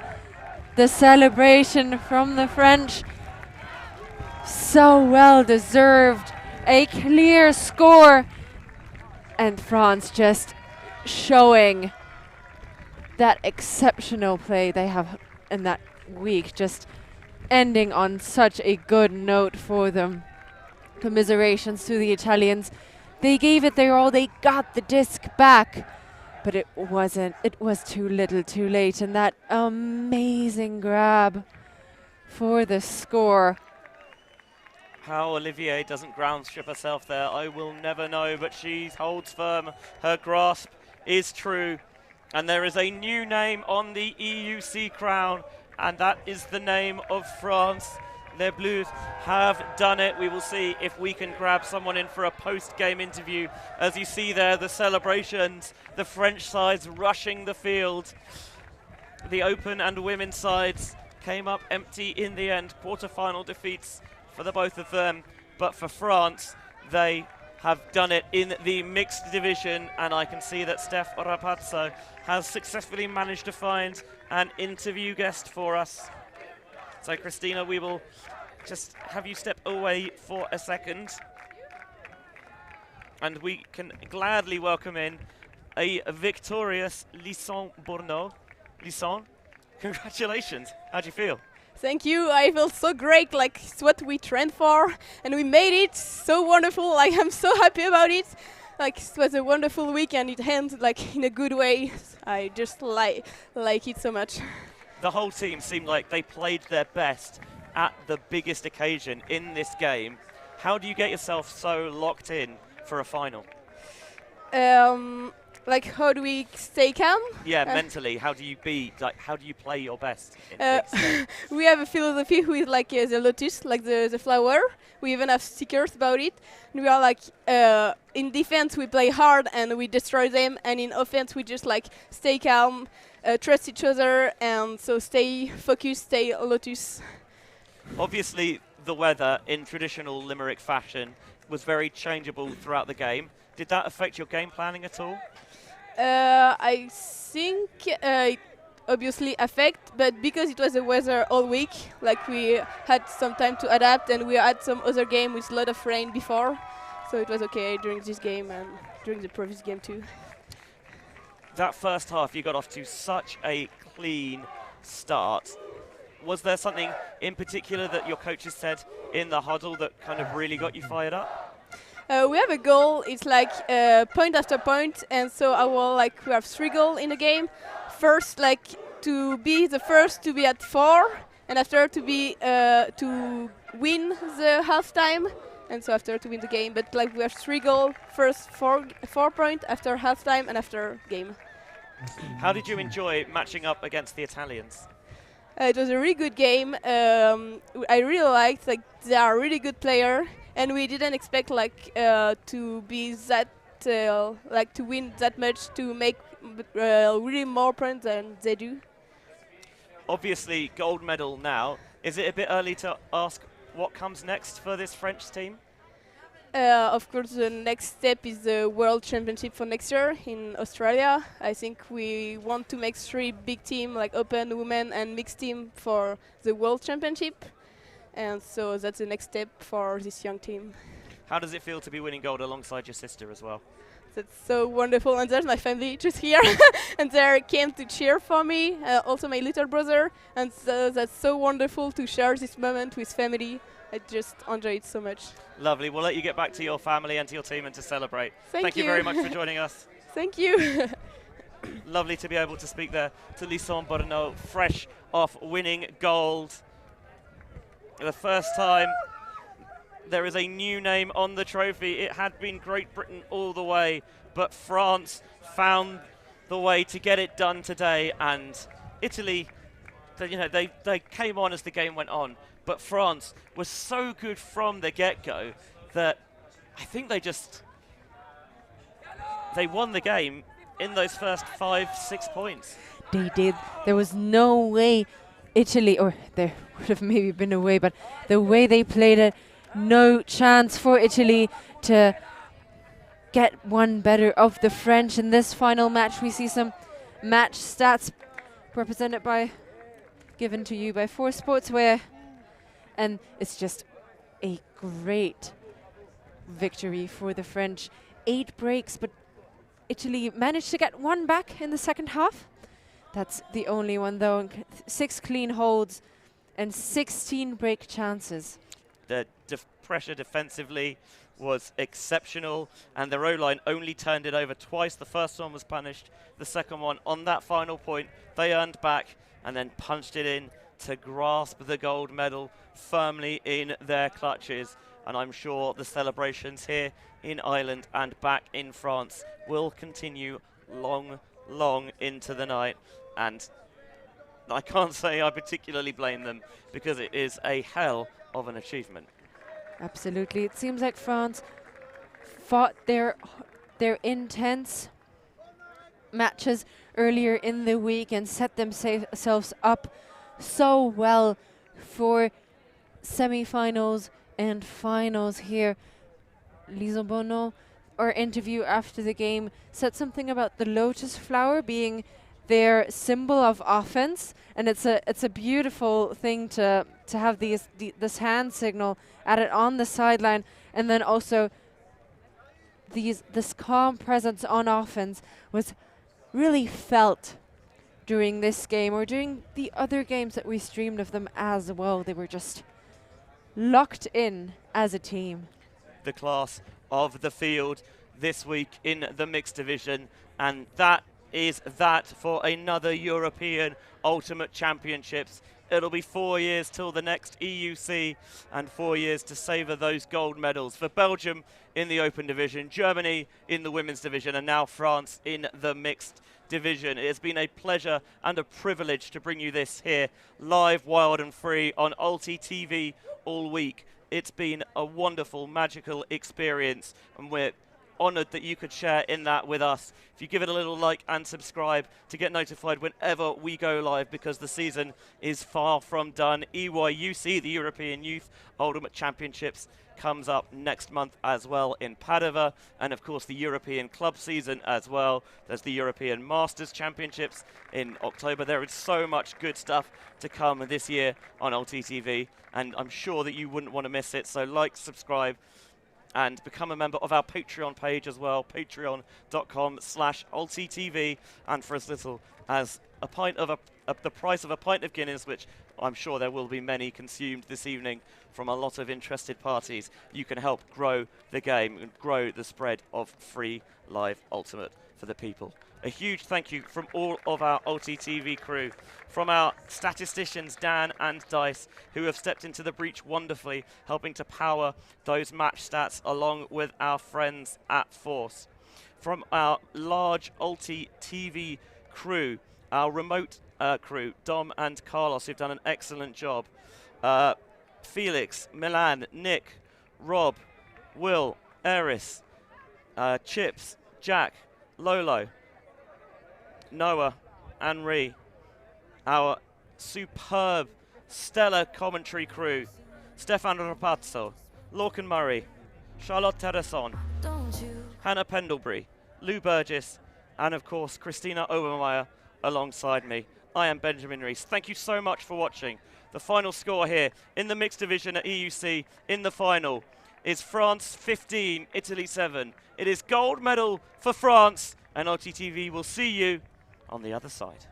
B: the celebration from the French. So well deserved. A clear score. And France just showing that exceptional play they have in that week, just ending on such a good note for them. Commiserations to the Italians. They gave it their all. They got the disc back, but it wasn't. It was too little, too late. And that amazing grab for the score.
A: How Olivier doesn't ground strip herself there, I will never know, but she holds firm. Her grasp is true. And there is a new name on the EUC crown, and that is the name of France. Les Bleus have done it. We will see if we can grab someone in for a post-game interview. As you see there, the celebrations, the French sides rushing the field. The open and women's sides came up empty in the end. Quarter-final defeats for the both of them. But for France, they have done it in the mixed division, and I can see that Steph Rapazzo has successfully managed to find an interview guest for us. So Christina, we will just have you step away for a second, and we can gladly welcome in a victorious Lisson Bourneau. Lisson, congratulations. How do you feel?
I: Thank you. I feel so great. Like, it's what we trained for, and we made it. So wonderful. Like, I'm so happy about it. Like, it was a wonderful week, and it ended like in a good way. I just like it so much.
A: The whole team seemed like they played their best at the biggest occasion in this game. How do you get yourself so locked in for a final?
I: Like, how do we stay calm?
A: Yeah, mentally, how do you play your best? In
I: we have a philosophy with like the lotus, like the flower. We even have stickers about it. And we are like, in defense we play hard and we destroy them, and in offense we just like stay calm, trust each other, and so stay focused, stay lotus.
A: Obviously, the weather in traditional Limerick fashion was very changeable throughout the game. Did that affect your game planning at all?
I: I think it obviously affect, but because it was the weather all week, like we had some time to adapt, and we had some other game with a lot of rain before, so it was okay during this game and during the previous game too.
A: That first half, you got off to such a clean start. Was there something in particular that your coaches said in the huddle that kind of really got you fired up?
I: We have a goal. It's like point after point, and so we have 3 goals in the game. First, like to be the first to be at 4, and after to be to win the halftime, and so after to win the game. But like we have 3 goals. First 4 points after halftime and after game.
A: How did you enjoy matching up against the Italians?
I: It was a really good game. I really liked, like, they are a really good player, and we didn't expect like to be that like to win that much, to make really more points than they do.
A: Obviously, gold medal now. Is it a bit early to ask what comes next for this French team?
I: Of course, the next step is the World Championship for next year in Australia. I think we want to make 3 big teams, like open, women, and mixed team for the World Championship. And so that's the next step for this young team.
A: How does it feel to be winning gold alongside your sister as well?
I: That's so wonderful, and there's my family just here, and they came to cheer for me, also my little brother, and so that's so wonderful to share this moment with family. I just enjoy it so much.
A: Lovely. We'll let you get back to your family and to your team and to celebrate.
I: Thank you.
A: You very much for joining us.
I: Thank you.
A: Lovely to be able to speak there to Lisson Bourneau, fresh off winning gold. The first time there is a new name on the trophy. It had been Great Britain all the way, but France found the way to get it done today, and Italy, they came on as the game went on, but France was so good from the get-go that I think they won the game in those first 5-6 points.
B: They did. There was no way Italy, or there would have maybe been a way, but the way they played it, no chance for Italy to get one better of the French in this final match. We see some match stats given to you by 4 Sportswear, and it's just a great victory for the French. 8 breaks, but Italy managed to get 1 back in the second half. That's the only one though. 6 clean holds and 16 break chances.
A: The pressure defensively was exceptional, and the row line only turned it over twice. The first one was punished. The second one, on that final point, they earned back and then punched it in to grasp the gold medal firmly in their clutches. And I'm sure the celebrations here in Ireland and back in France will continue long, long into the night. And I can't say I particularly blame them, because it is a hell of an achievement.
B: Absolutely. It seems like France fought their intense matches earlier in the week and set themselves up so well for semi-finals and finals here. Lisobono, our interview after the game, said something about the lotus flower being their symbol of offense, and it's a beautiful thing to have this hand signal added on the sideline, and then also this calm presence on offense was really felt during this game or during the other games that we streamed of them as well. They were just locked in as a team.
A: The class of the field this week in the mixed division, and that is that for another European Ultimate Championships. It'll be 4 years till the next EUC and 4 years to savour those gold medals for Belgium in the open division, Germany in the women's division, and now France in the mixed division. It has been a pleasure and a privilege to bring you this here live, wild and free on ULTI.TV all week. It's been a wonderful, magical experience, and we're honoured that you could share in that with us. If you give it a little like and subscribe to get notified whenever we go live, because the season is far from done. EYUC, the European Youth Ultimate Championships, comes up next month as well in Padova, and of course the European Club season as well. There's the European Masters Championships in October. There is so much good stuff to come this year on ULTI.TV, and I'm sure that you wouldn't want to miss it. So like, subscribe, and become a member of our Patreon page as well, patreon.com/ULTI.TV, and for as little as a pint of the price of a pint of Guinness, which I'm sure there will be many consumed this evening from a lot of interested parties, you can help grow the game and grow the spread of free live Ultimate for the people. A huge thank you from all of our ULTI.TV crew, from our statisticians Dan and Dice, who have stepped into the breach wonderfully, helping to power those match stats along with our friends at Force. From our large ULTI.TV crew, our remote crew, Dom and Carlos, who've done an excellent job. Felix, Milan, Nick, Rob, Will, Eris, Chips, Jack, Lolo, Noah, Henri, our superb, stellar commentary crew, Stefan Rapazzo, Lorcan Murray, Charlotte Terrason, Hannah Pendlebury, Lou Burgess, and of course Christina Obermeyer alongside me. I am Benjamin Rees. Thank you so much for watching. The final score here in the mixed division at EUC in the final is France 15, Italy 7. It is gold medal for France, and ULTI.TV will see you on the other side.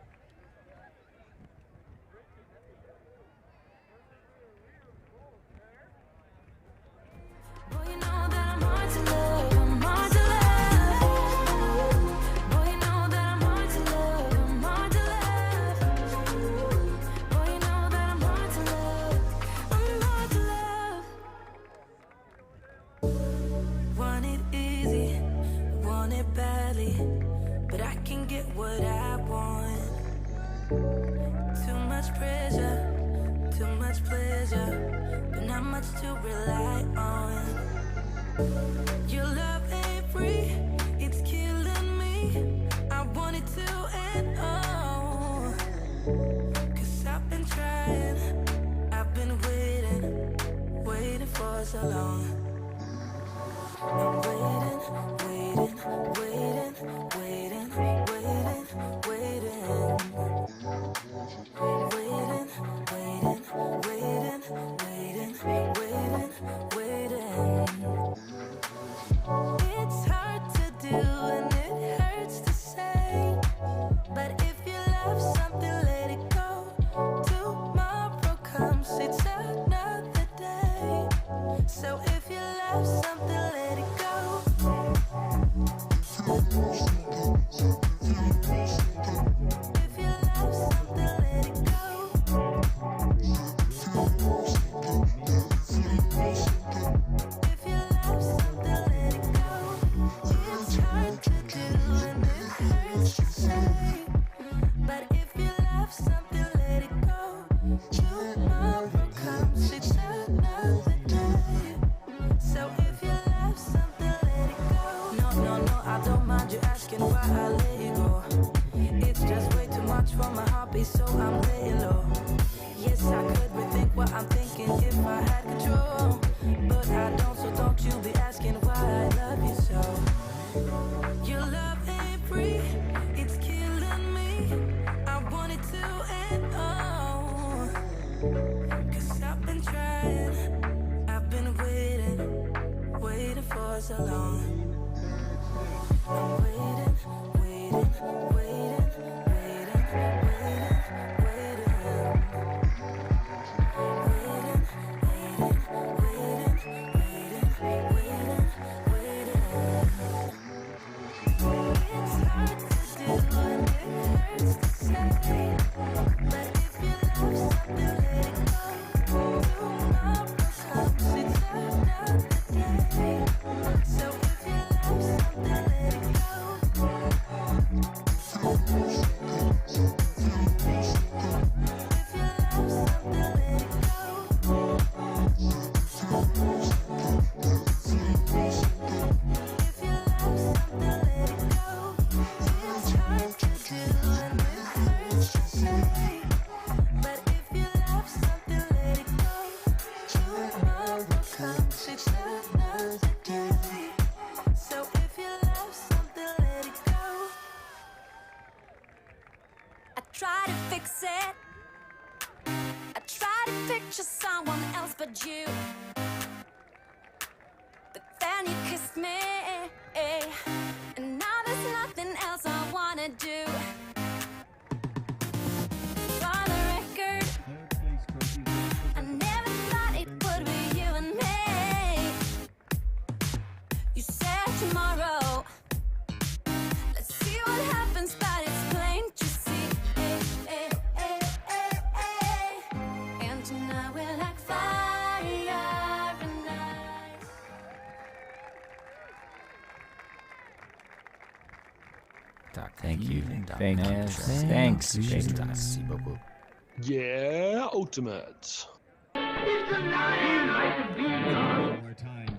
J: What I want. Too much pressure, too much pleasure, but not much to rely on. Your love ain't free, it's killing me. I want it to end all. 'Cause I've been trying, I've been waiting for so long. I'm waiting, waiting, waiting, waiting, waiting, waiting, waiting, waiting, waiting, waiting, waiting, waiting. It's hard to do and it hurts to say, but if you love something, let it go. Tomorrow comes, it's another day. So if you love something, let it go. If you love something, let it go. If you love something, let it go. It's hard to do and it hurts to say, but if you love something, let it go. Tomorrow comes, it's another day. So if you love something, let it go. No, I don't mind you asking why I let it go. It's just way too much for my hobby, so I'm laying low. Yes, I could rethink what I'm thinking if I had control. else but you. But then you kissed me, and now there's nothing else I wanna do. For the record, I never thought it would be you and me. You said tomorrow, let's see what happens, but it's plain to see. And tonight we're like fire and ice.
K: Thank you.
L: Thanks.
K: Merci beaucoup.
M: Yeah, Ultimate.
N: It's alive! One more time.